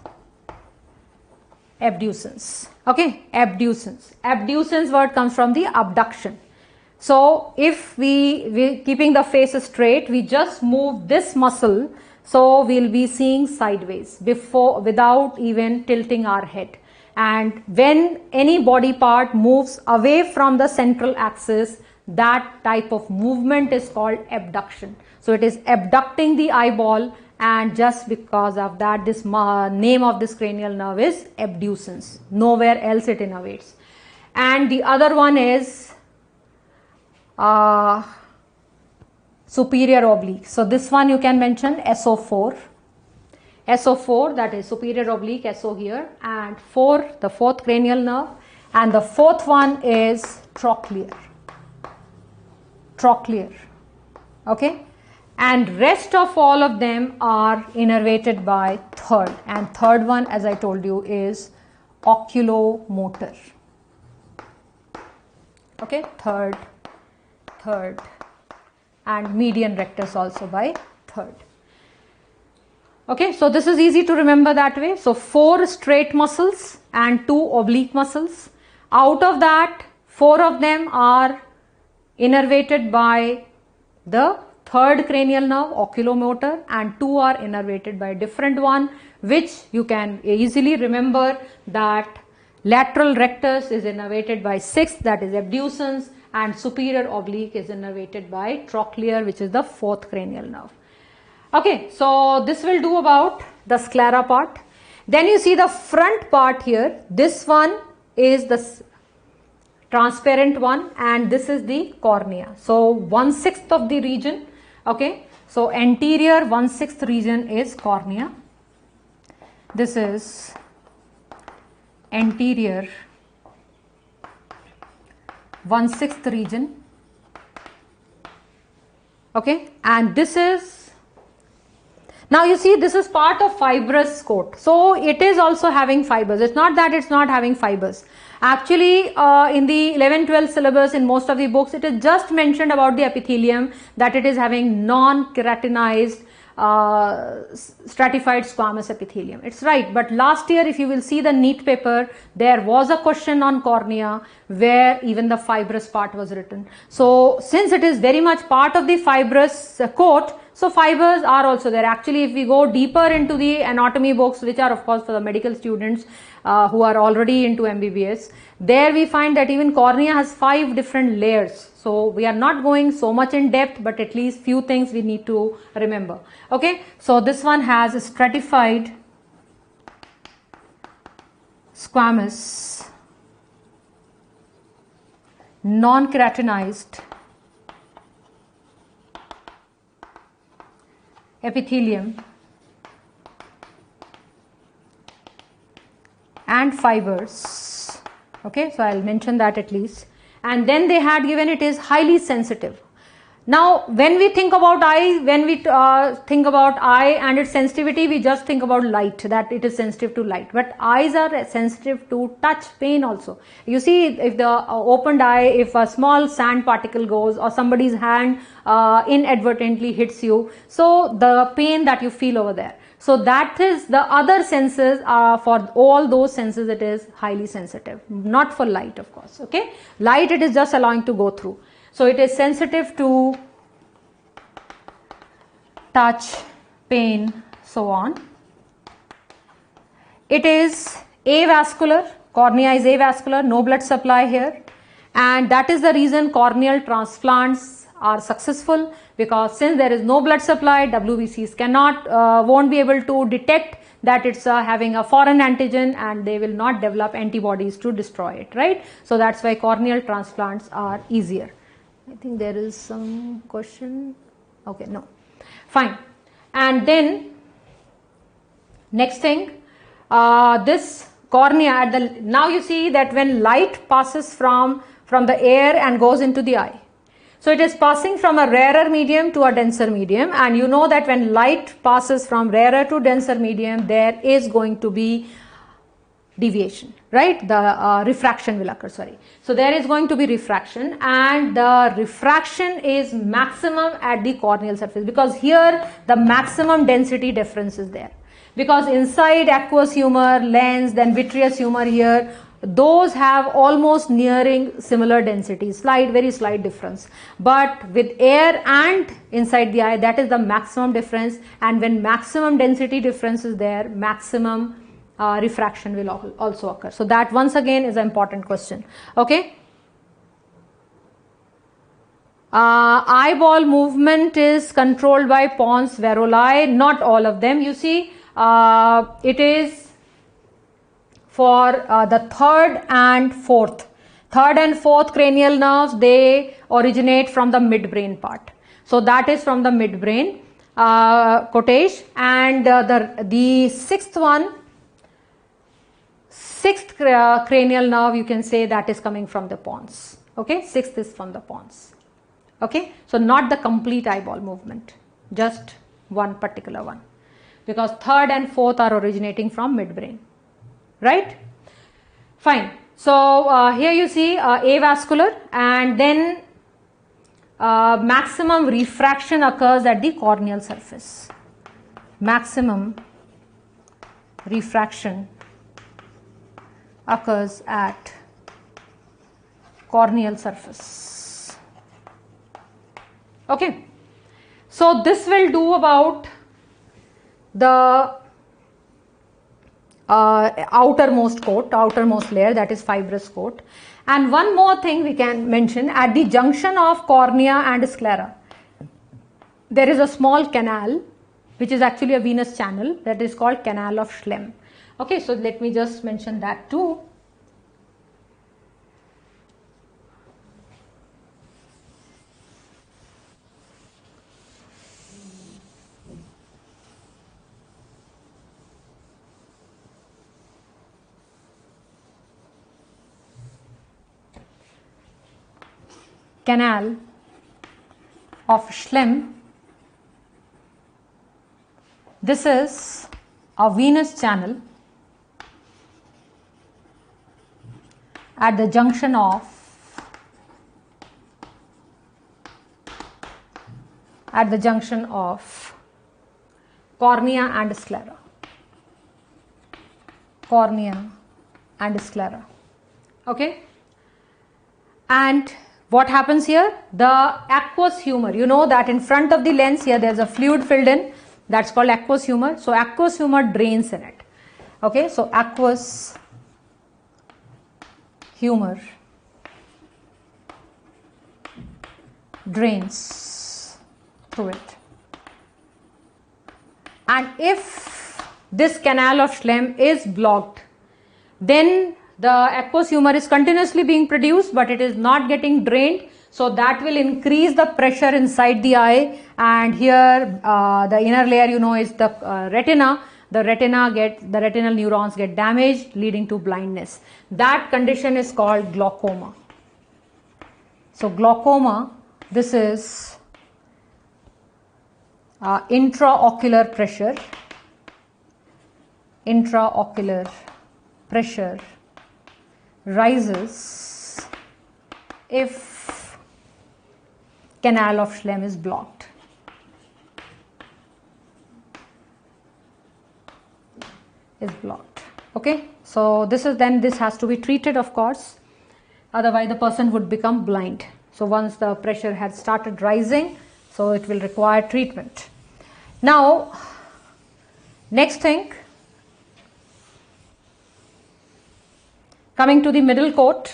Speaker 1: Okay, abducens word comes from the abduction. So if we keeping the face straight, we just move this muscle, so we'll be seeing sideways without even tilting our head. And when any body part moves away from the central axis, that type of movement is called abduction. So it is abducting the eyeball, and just because of that, this name of this cranial nerve is abducens. Nowhere else it innervates. And the other one is superior oblique. So this one you can mention SO4. SO4, that is superior oblique, SO here, and the fourth cranial nerve, and the fourth one is trochlear. Okay, and rest of all of them are innervated by third, and third one, as I told you, is oculomotor. Okay, third, and median rectus also by third. Okay, so this is easy to remember that way. So 4 straight muscles and 2 oblique muscles. Out of that, 4 of them are innervated by the third cranial nerve, oculomotor, and 2 are innervated by a different one, which you can easily remember that lateral rectus is innervated by 6th, that is abducens, and superior oblique is innervated by trochlear, which is the 4th cranial nerve. Okay, so this will do about the sclera part. Then you see the front part here. This one is the transparent one, and this is the cornea. So 1/6 of the region, okay. So anterior 1/6 region is cornea. This is anterior 1/6 region, okay, and this is, now you see this is part of fibrous coat, so it is also having fibers. It's not that it's not having fibers. Actually in the 11-12 syllabus, in most of the books, it is just mentioned about the epithelium that it is having non-keratinized stratified squamous epithelium. It's right, but last year if you will see the NEET paper, there was a question on cornea where even the fibrous part was written. So since it is very much part of the fibrous coat, so fibers are also there. Actually, if we go deeper into the anatomy books, which are of course for the medical students who are already into MBBS, there we find that even cornea has 5 different layers. So we are not going so much in depth, but at least few things we need to remember. Okay, so this one has a stratified squamous non-keratinized epithelium and fibers. Okay, so I'll mention that at least. And then they had given it is highly sensitive. Now when we think about eye, when we think about eye and its sensitivity, we just think about light, that it is sensitive to light, but eyes are sensitive to touch, pain also. You see, if the opened eye, if a small sand particle goes or somebody's hand inadvertently hits you, so the pain that you feel over there. So that is the other senses, for all those senses it is highly sensitive, not for light of course. Okay, light it is just allowing to go through. So it is sensitive to touch, pain, so on. It is avascular, cornea is avascular, no blood supply here, and that is the reason corneal transplants are successful, because since there is no blood supply, WBCs won't be able to detect that it's having a foreign antigen, and they will not develop antibodies to destroy it, right? So that's why corneal transplants are easier. I think there is some question. Okay, no, fine. And then next thing, this cornea at the, now you see that when light passes from the air and goes into the eye, so it is passing from a rarer medium to a denser medium, and you know that when light passes from rarer to denser medium, there is going to be deviation, right? The refraction will occur, sorry. So there is going to be refraction, and the refraction is maximum at the corneal surface, because here the maximum density difference is there. Because inside aqueous humor, lens, then vitreous humor here, those have almost nearing similar density, very slight difference. But with air and inside the eye, that is the maximum difference, and when maximum density difference is there, maximum refraction will also occur. So that once again is an important question. Okay. Eyeball movement is controlled by pons varolii, not all of them. You see, it is for the third and fourth cranial nerves, they originate from the midbrain part. So that is from the midbrain, Kotesh, and the sixth cranial nerve, you can say that is coming from the pons. Okay, sixth is from the pons. Okay, so not the complete eyeball movement, just one particular one, because third and fourth are originating from midbrain. Right? Fine. So here you see avascular, and then maximum refraction occurs at the corneal surface. Maximum refraction occurs at corneal surface. Okay. So this will do about the outermost layer, that is fibrous coat. And one more thing we can mention, at the junction of cornea and sclera, there is a small canal which is actually a venous channel, that is called canal of Schlemm. Okay, so let me just mention that too. canal of Schlemm. This is a venous channel at the junction of cornea and sclera. Cornea and sclera. Okay. And what happens here? The aqueous humor. You know that in front of the lens here there is a fluid filled in. That's called aqueous humor. So aqueous humor drains in it. Okay. So aqueous humor drains through it. And if this canal of Schlemm is blocked, then the aqueous humor is continuously being produced, but it is not getting drained. So that will increase the pressure inside the eye. And here the inner layer, you know, is the retina. The retinal neurons get damaged, leading to blindness. That condition is called glaucoma. So glaucoma, this is intraocular pressure. Intraocular pressure rises if canal of Schlemm is blocked. Okay, so this has to be treated, of course, otherwise the person would become blind. So once the pressure has started rising, so it will require treatment. Now, next thing, coming to the middle coat.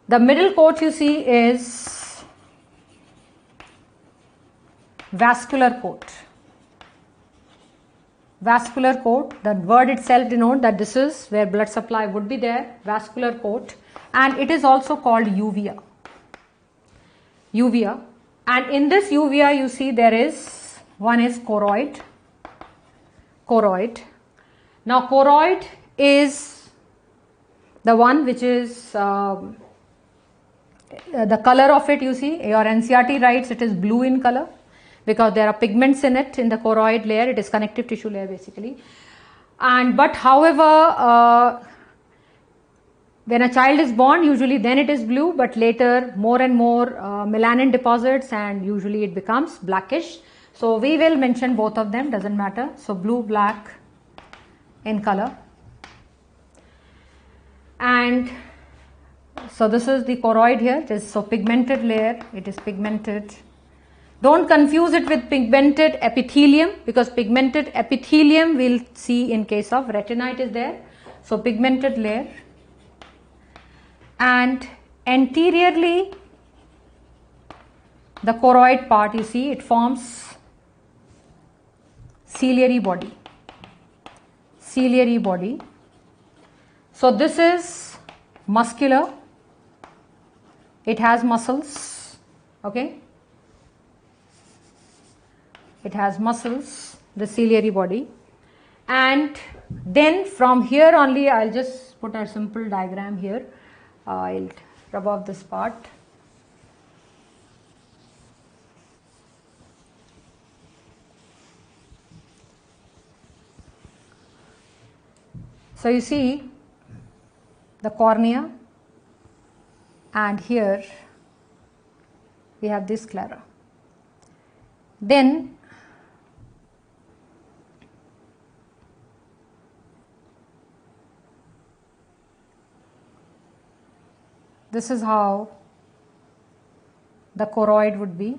Speaker 1: The middle coat you see is vascular coat. Vascular coat, the word itself denotes that this is where blood supply would be there, vascular coat, and it is also called uvea. Uvea, and in this uvea you see there is one is choroid. Choroid. Now choroid is the one which is the color of it, you see, your NCERT writes it is blue in color, because there are pigments in it, in the choroid layer. It is connective tissue layer basically. But however, when a child is born, usually then it is blue, but later more and more melanin deposits and usually it becomes blackish. So we will mention both of them, doesn't matter. So blue, black in color. And so this is the choroid here. It is so pigmented layer, it is pigmented. Don't confuse it with pigmented epithelium, because pigmented epithelium we'll see in case of retina it is there. So pigmented layer, and anteriorly the choroid part, you see it forms ciliary body. Ciliary body. So this is muscular, it has muscles, okay. It has muscles, the ciliary body, and then from here only I'll just put a simple diagram here. I'll rub off this part. So you see the cornea, and here we have this sclera. Then this is how the choroid would be,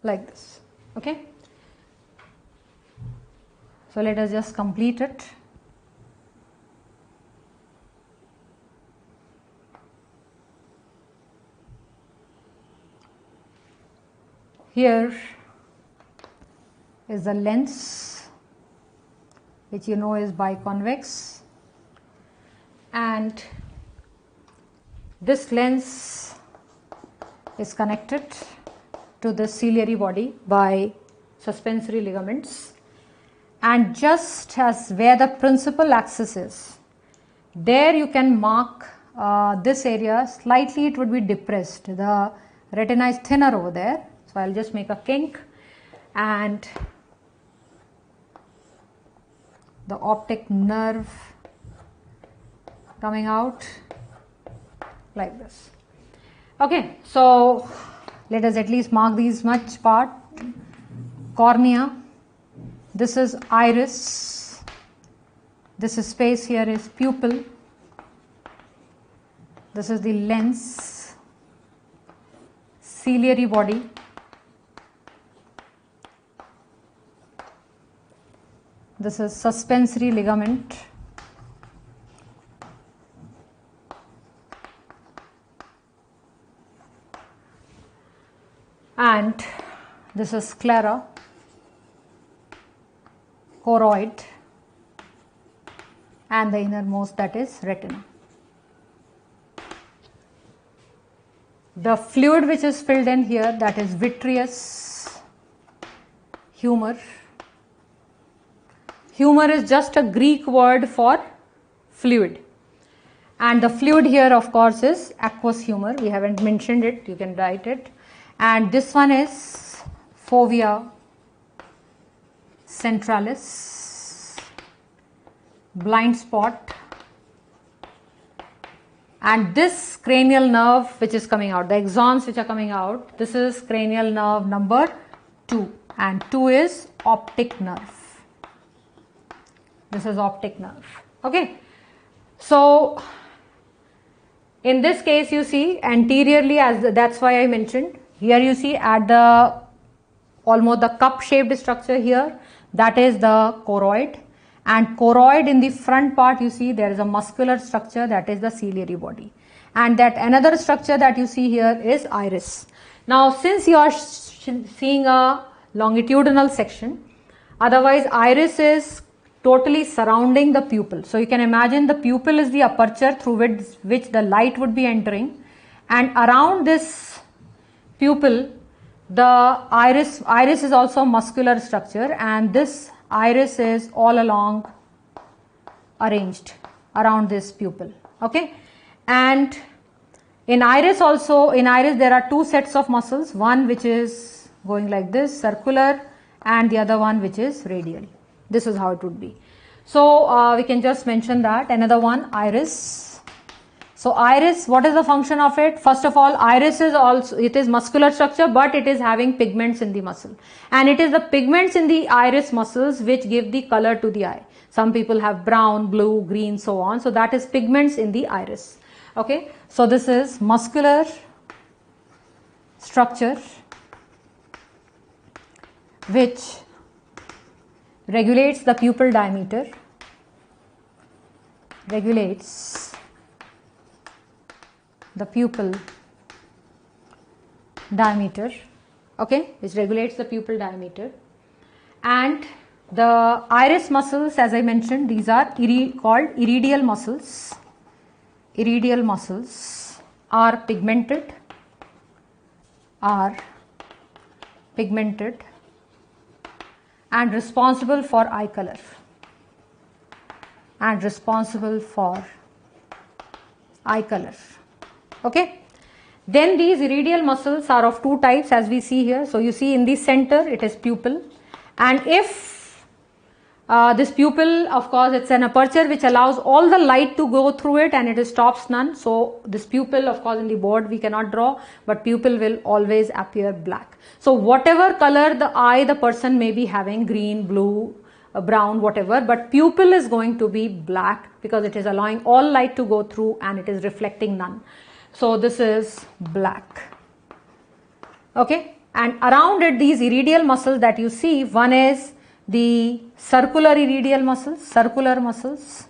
Speaker 1: like this, okay. So let us just complete it. Here is the lens, which you know is biconvex, and this lens is connected to the ciliary body by suspensory ligaments, and just as where the principal axis is, there you can mark this area slightly it would be depressed. The retina is thinner over there. So I'll just make a kink and the optic nerve coming out like this. Okay, so let us at least mark these much part. Cornea, this is iris, this is space here is pupil, this is the lens, ciliary body, this is suspensory ligament, and this is sclera, choroid, and the innermost, that is retina. The fluid which is filled in here, that is vitreous humor. Humor is just a Greek word for fluid, and the fluid here of course is aqueous humor. We haven't mentioned it, you can write it. And this one is fovea centralis, blind spot, and this cranial nerve which is coming out, the axons which are coming out, this is cranial nerve number 2, and 2 is optic nerve. This is optic nerve. Okay, so in this case you see anteriorly, that's why I mentioned here, you see at the almost the cup shaped structure here, that is the choroid, and choroid in the front part you see there is a muscular structure, that is the ciliary body, and that another structure that you see here is iris. Now since you are seeing a longitudinal section, otherwise iris is totally surrounding the pupil. So you can imagine the pupil is the aperture through which the light would be entering, and around this pupil the iris is also muscular structure, and this iris is all along arranged around this pupil. Okay, and in iris also, in iris there are two sets of muscles, one which is going like this, circular, and the other one which is radial. This is how it would be. So we can just mention that. Another one, iris. So iris, what is the function of it? First of all, iris is also, it is muscular structure, but it is having pigments in the muscle, and it is the pigments in the iris muscles which give the color to the eye. Some people have brown, blue, green, so on. So that is pigments in the iris. Okay, so this is muscular structure which regulates the pupil diameter, regulates the pupil diameter, okay, which regulates the pupil diameter. And the iris muscles, as I mentioned, these are called iridial muscles. Iridial muscles are pigmented, and responsible for eye color, Okay, then these iridial muscles are of two types, as we see here. So you see in the center it is pupil, and if this pupil, of course, it's an aperture which allows all the light to go through it, and it stops none. So this pupil, of course, in the board we cannot draw, but pupil will always appear black. So whatever color the person may be having, green, blue, brown, whatever, but pupil is going to be black because it is allowing all light to go through and it is reflecting none. So this is black. Okay, and around it, these iridial muscles that you see, one is the circular iridial muscles, circular muscles.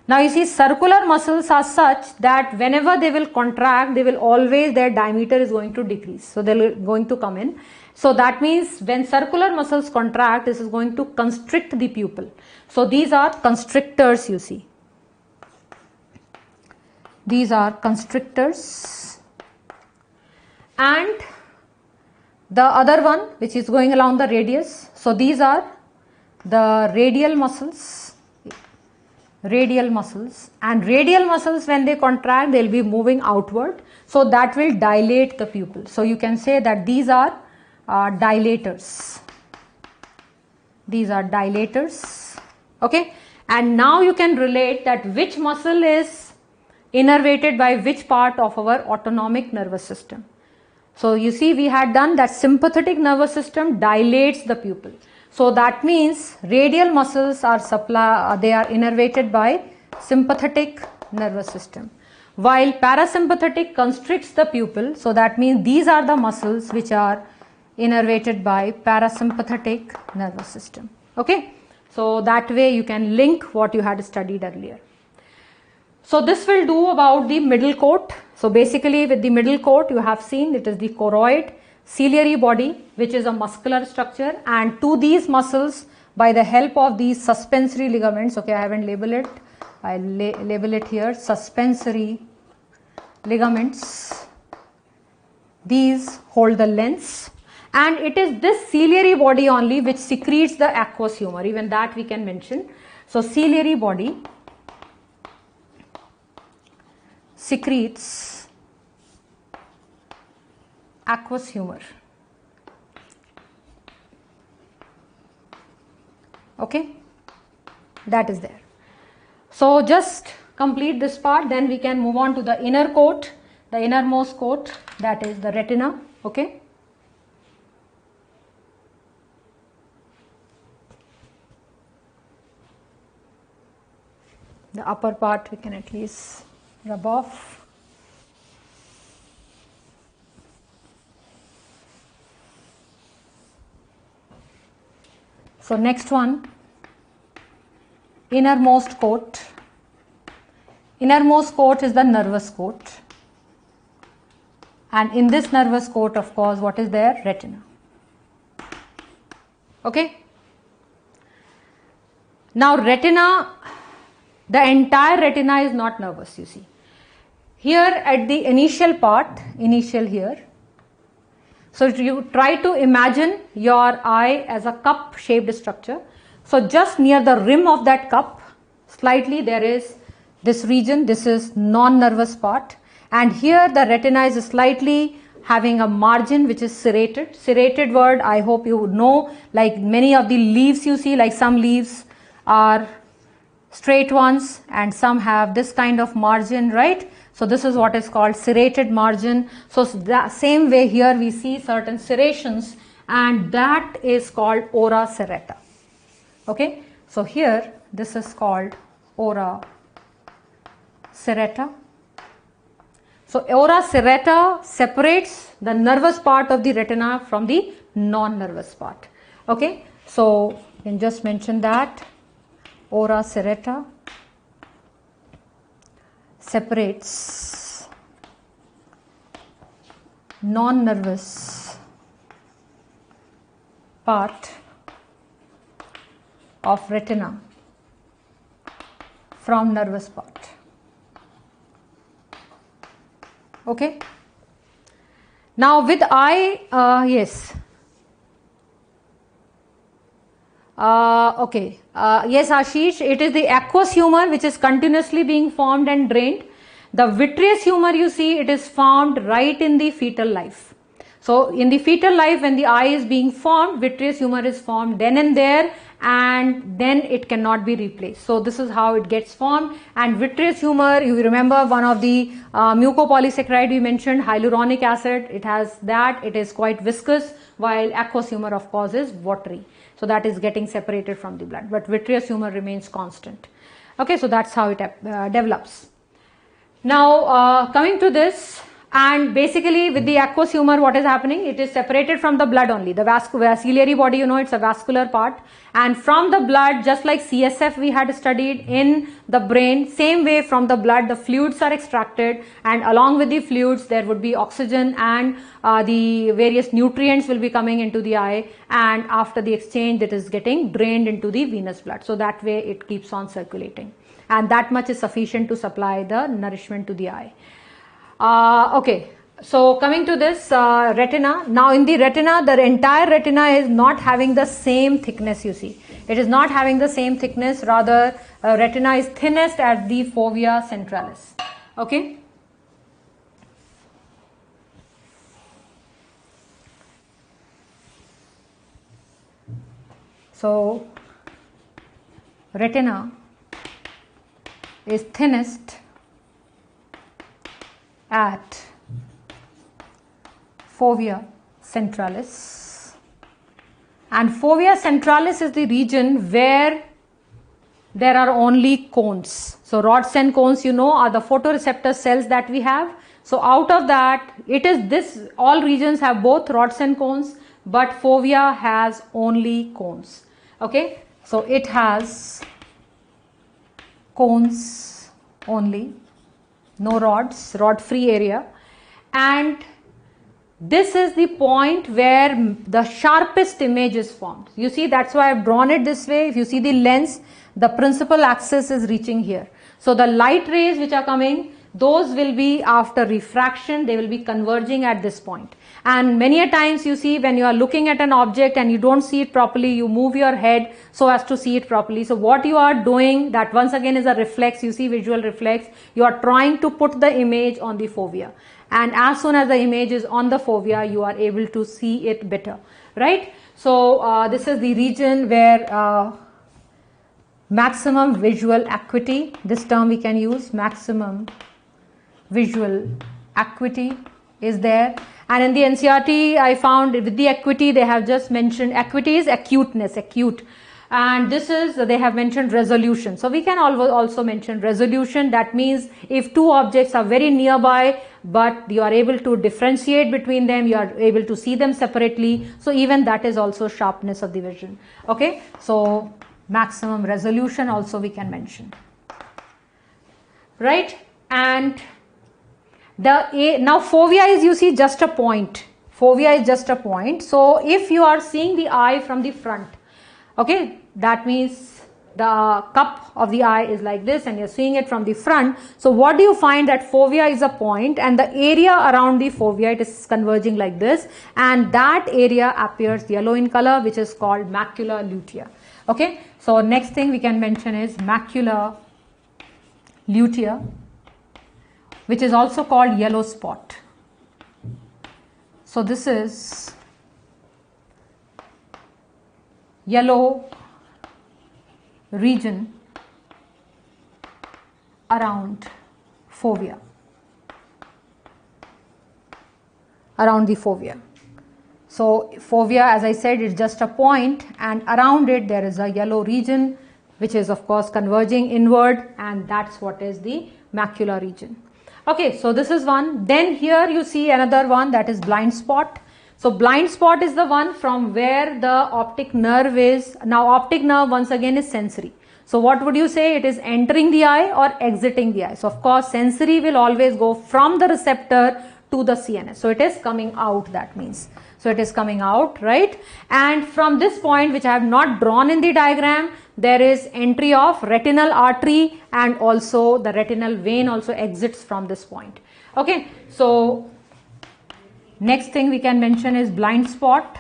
Speaker 1: Now you see, circular muscles are such that whenever they will contract, they will always, their diameter is going to decrease. So they are going to come in. So that means when circular muscles contract, this is going to constrict the pupil. So these are constrictors, you see. These are constrictors. And the other one which is going along the radius. So these are the radial muscles. radial muscles, and radial muscles, when they contract, they'll be moving outward, so that will dilate the pupil. So you can say that these are dilators. These are dilators. Okay, and now you can relate that which muscle is innervated by which part of our autonomic nervous system. So you see, we had done that sympathetic nervous system dilates the pupil. So that means radial muscles are they are innervated by sympathetic nervous system, while parasympathetic constricts the pupil. So that means these are the muscles which are innervated by parasympathetic nervous system. Okay, so that way you can link what you had studied earlier. So this will do about the middle coat. So basically with the middle coat, you have seen it is the choroid ciliary body, which is a muscular structure, and to these muscles, by the help of these suspensory ligaments, okay, I haven't labeled it, I'll label it here, suspensory ligaments, these hold the lens, and it is this ciliary body only which secretes the aqueous humor, even that we can mention. So ciliary body secretes aqueous humor. Okay, that is there. So just complete this part, then we can move on to the inner coat, the innermost coat, that is the retina. Okay, the upper part we can at least rub off. So next one, innermost coat. Innermost coat is the nervous coat, and in this nervous coat, of course, what is there? Retina. Okay. Now retina, the entire retina is not nervous, you see. Here at the initial part, initial here, so you try to imagine your eye as a cup shaped structure. So just near the rim of that cup, slightly there is this region, this is non-nervous part, and here the retina is slightly having a margin which is serrated. Serrated word I hope you would know, like many of the leaves you see, like some leaves are straight ones and some have this kind of margin, right? So this is what is called serrated margin. So the same way here we see certain serrations, and that is called ora serrata. Okay, so here this is called ora serrata. So ora serrata separates the nervous part of the retina from the non-nervous part. Okay, so you can just mention that ora serrata separates non-nervous part of retina from nervous part. Okay. Now with eye, yes. Okay. Yes, Ashish, it is the aqueous humor which is continuously being formed and drained. The vitreous humor, you see, it is formed right in the fetal life. So in the fetal life, when the eye is being formed, vitreous humor is formed then and there, and then it cannot be replaced. So this is how it gets formed. And vitreous humor, you remember one of the mucopolysaccharide we mentioned, hyaluronic acid, it has that, it is quite viscous, while aqueous humor of course is watery. So that is getting separated from the blood, but vitreous humor remains constant. Okay, so that's how it develops. Now coming to this, and basically with the aqueous humor, what is happening? It is separated from the blood only. The ciliary body, you know, it's a vascular part, and from the blood, just like CSF we had studied in the brain, same way from the blood the fluids are extracted, and along with the fluids there would be oxygen and the various nutrients will be coming into the eye, and after the exchange it is getting drained into the venous blood. So that way it keeps on circulating, and that much is sufficient to supply the nourishment to the eye. Okay, So coming to this retina, now in the retina, the entire retina is not having the same thickness, you see. It is not having the same thickness, rather retina is thinnest at the fovea centralis. Okay. So retina is thinnest at fovea centralis, and fovea centralis is the region where there are only cones. So rods and cones, you know, are the photoreceptor cells that we have. So out of that, it is this, all regions have both rods and cones, but fovea has only cones. Okay, so it has cones only, no rods, rod free area, and this is the point where the sharpest image is formed. You see, that's why I've drawn it this way. If you see the lens, the principal axis is reaching here. So the light rays which are coming, those will be after refraction, they will be converging at this point. And many a times you see, when you are looking at an object and you don't see it properly, you move your head so as to see it properly. So what you are doing, that once again is a reflex, you see, visual reflex. You are trying to put the image on the fovea, and as soon as the image is on the fovea, you are able to see it better, right? So this is the region where maximum visual acuity, this term we can use, maximum visual acuity is there. And in the NCERT, I found with the acuity, they have just mentioned, acuity is acuteness, acute. And this is, they have mentioned resolution. So we can also mention resolution. That means if two objects are very nearby, but you are able to differentiate between them, you are able to see them separately. So even that is also sharpness of the vision. Okay, so maximum resolution also we can mention, right? And now fovea is, you see, just a point. Fovea is just a point. So if you are seeing the eye from the front, okay, that means the cup of the eye is like this and you're seeing it from the front. So what do you find? That fovea is a point, and the area around the fovea, it is converging like this, and that area appears yellow in color, which is called macula lutea. Okay, so next thing we can mention is macula lutea, which is also called yellow spot. So this is yellow region around fovea, around the fovea. So fovea, as I said, is just a point, and around it there is a yellow region which is of course converging inward, and that's what is the macula region. Okay, so this is one. Then here you see another one, that is blind spot. So blind spot is the one from where the optic nerve is. Now optic nerve once again is sensory. So what would you say? It is entering the eye or exiting the eye? So of course sensory will always go from the receptor to the CNS. So it is coming out, that means. So it is coming out, right? And from this point, which I have not drawn in the diagram, there is entry of retinal artery, and also the retinal vein also exits from this point. Okay, so next thing we can mention is blind spot.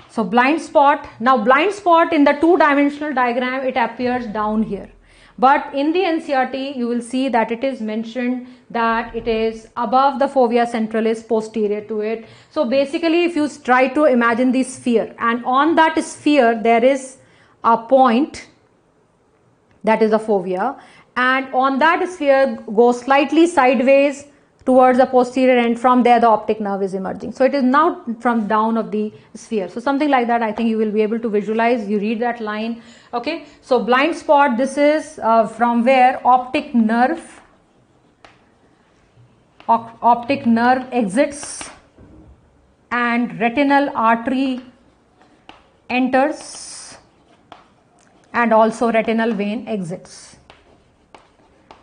Speaker 1: So blind spot, now blind spot in the two-dimensional diagram, it appears down here. But in the NCERT, you will see that it is mentioned that it is above the fovea centralis, posterior to it. So basically, if you try to imagine the sphere, and on that sphere there is a point, that is the fovea, and on that sphere goes slightly sideways towards the posterior end. From there the optic nerve is emerging. So it is now from down of the sphere. So something like that, I think you will be able to visualize. You read that line. Okay, so blind spot, this is from where optic nerve exits and retinal artery enters, and also retinal vein exits.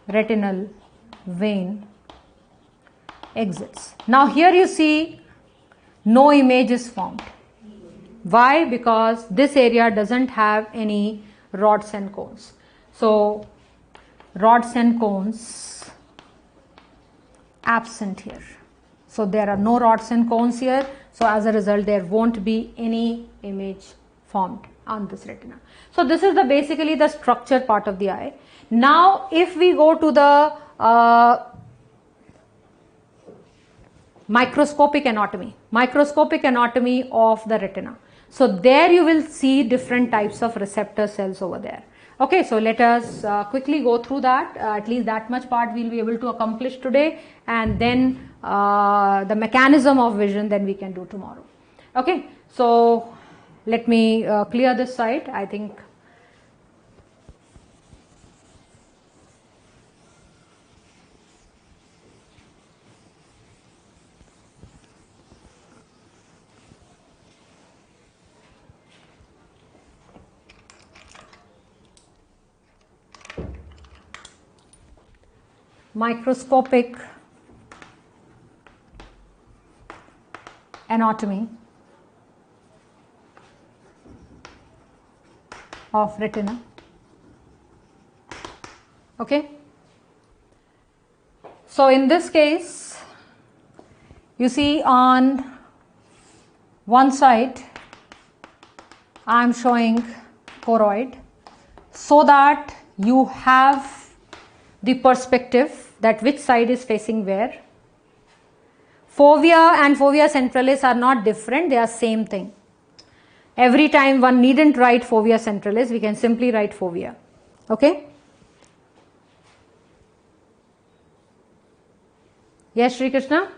Speaker 1: Retinal vein exits. Now here you see no image is formed. Why? Because this area doesn't have any rods and cones. So rods and cones absent here. So there are no rods and cones here. So as a result, there won't be any image formed on this retina. So this is basically the structured part of the eye. Now if we go to the microscopic anatomy of the retina. So there you will see different types of receptor cells over there. Okay, so let us quickly go through that. At least that much part we'll be able to accomplish today, and then the mechanism of vision then we can do tomorrow. Okay, so let me clear this side. I think microscopic anatomy of retina. Okay, so in this case you see on one side I am showing choroid so that you have the perspective that which side is facing where. Fovea and fovea centralis are not different, they are same thing. Every time one needn't write fovea centralis, we can simply write fovea. Okay? Yes, Shri Krishna?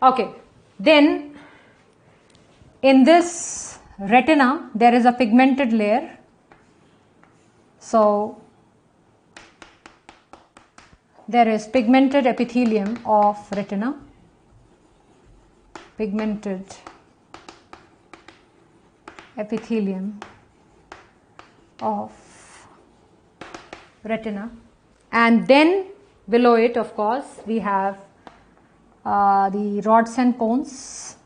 Speaker 1: Okay, then in this retina there is a pigmented layer. So there is pigmented epithelium of retina, pigmented epithelium of retina, and then below it of course we have the rods and cones.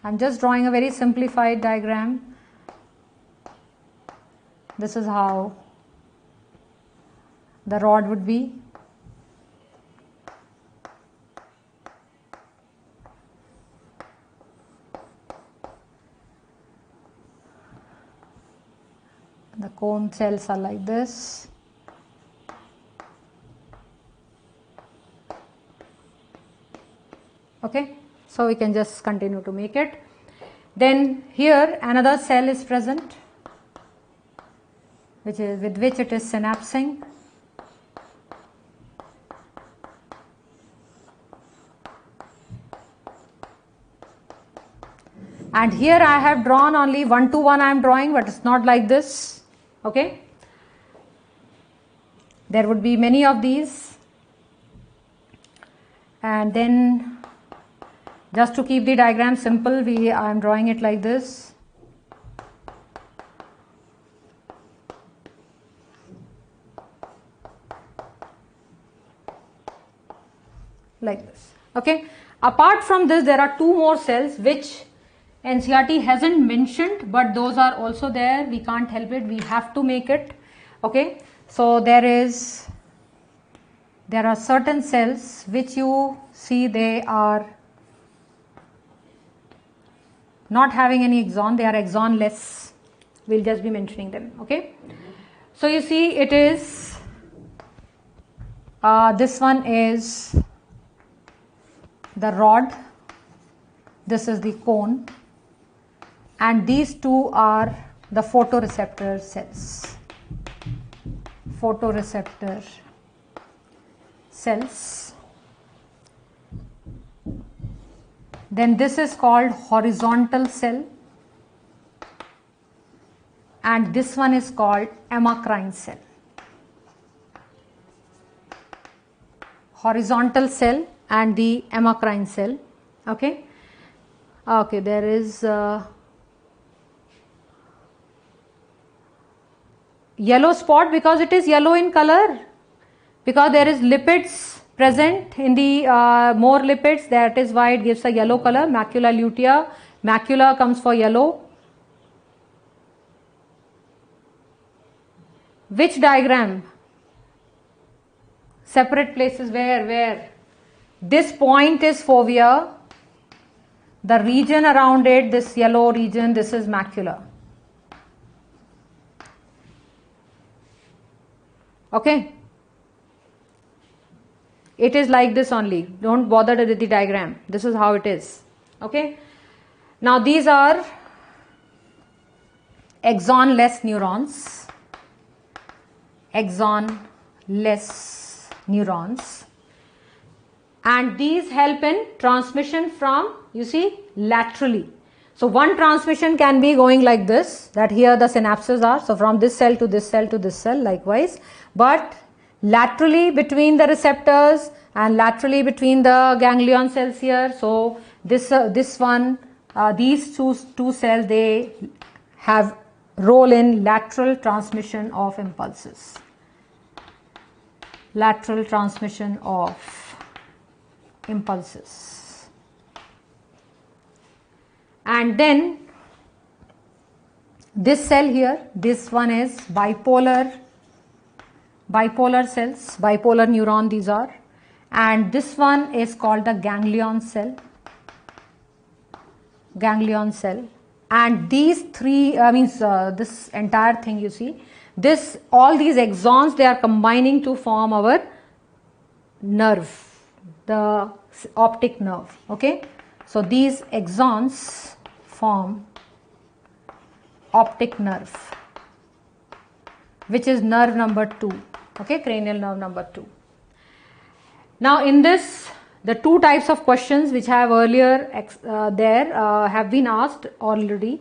Speaker 1: I am just drawing a very simplified diagram. This is how the rod would be. The cone cells are like this. Okay, so we can just continue to make it. Then here another cell is present, with which it is synapsing. And here I have drawn only 1 to 1 I am drawing, but it's not like this. Okay, there would be many of these, and then just to keep the diagram simple, I am drawing it like this. Like this. Okay, apart from this there are two more cells which NCERT hasn't mentioned, but those are also there. We can't help it, we have to make it. Okay, so there are certain cells which you see they are not having any axon, they are axonless. We'll just be mentioning them. Okay, so you see it is this one is the rod, this is the cone, and these two are the photoreceptor cells. Photoreceptor cells. Then this is called horizontal cell, and this one is called amacrine cell. Horizontal cell and the amacrine cell. Okay, okay, there is yellow spot because it is yellow in color, because there is lipids present in the more lipids, that is why it gives a yellow color. Macula lutea, macula comes for yellow. Which diagram? Separate places where? This point is fovea. The region around it, this yellow region, this is macula. Okay. It is like this only. Don't bother with the diagram. This is how it is. Okay. Now these are axon-less neurons. Axon-less neurons. And these help in transmission from, you see, laterally. So one transmission can be going like this, that here the synapses are. So from this cell to this cell to this cell, likewise. But laterally between the receptors and laterally between the ganglion cells here. So this one, these two cells, they have role in lateral transmission of impulses. Lateral transmission of impulses. And then this cell here, this one is bipolar cells, bipolar neuron these are, and this one is called the ganglion cell. And these three this entire thing, you see, all these axons, they are combining to form our nerve, the optic nerve. Okay, so these axons form optic nerve, which is nerve number 2. Okay, cranial nerve number 2. Now in this, the two types of questions which I have earlier have been asked already,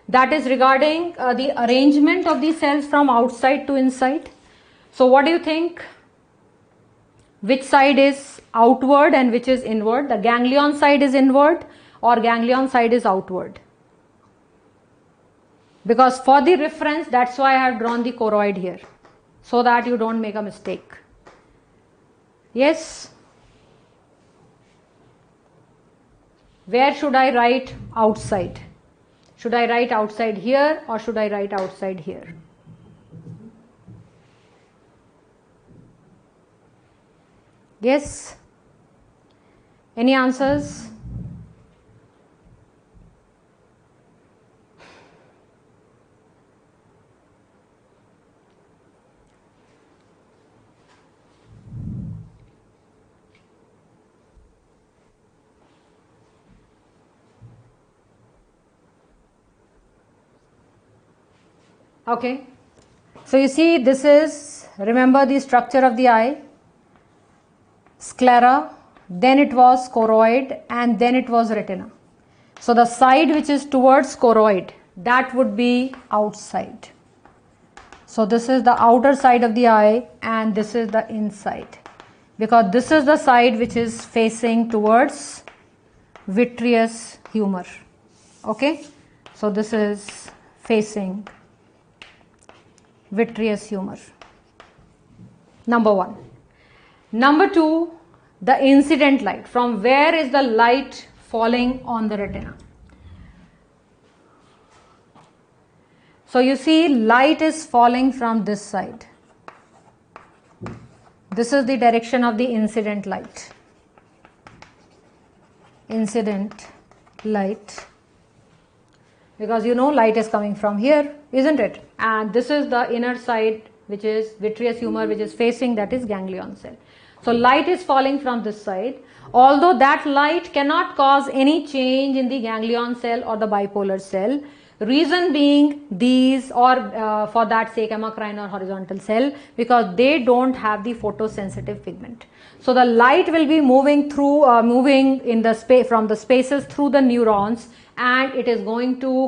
Speaker 1: that is regarding the arrangement of the cells from outside to inside. So what do you think? Which side is outward and which is inward? The ganglion side is inward or ganglion side is outward? Because for the reference, that's why I have drawn the choroid here, so that you don't make a mistake. Yes? Where should I write outside? Should I write outside here or should I write outside here? Yes? Any answers? Okay. So you see, this is, remember the structure of the eye. Sclera, then it was choroid, and then it was retina. So the side which is towards choroid, that would be outside. So this is the outer side of the eye and this is the inside, because this is the side which is facing towards vitreous humor. Okay, so this is facing vitreous humor. Number 1. Number 2, the incident light. From where is the light falling on the retina? So you see, light is falling from this side. This is the direction of the incident light. Incident light. Because you know light is coming from here, isn't it? And this is the inner side, which is vitreous humor, which is facing, that is ganglion cell. So light is falling from this side, although that light cannot cause any change in the ganglion cell or the bipolar cell. Reason being these, or for that sake amacrine or horizontal cell, because they don't have the photosensitive pigment. So the light will be moving through, moving in the space, from the spaces through the neurons, and it is going to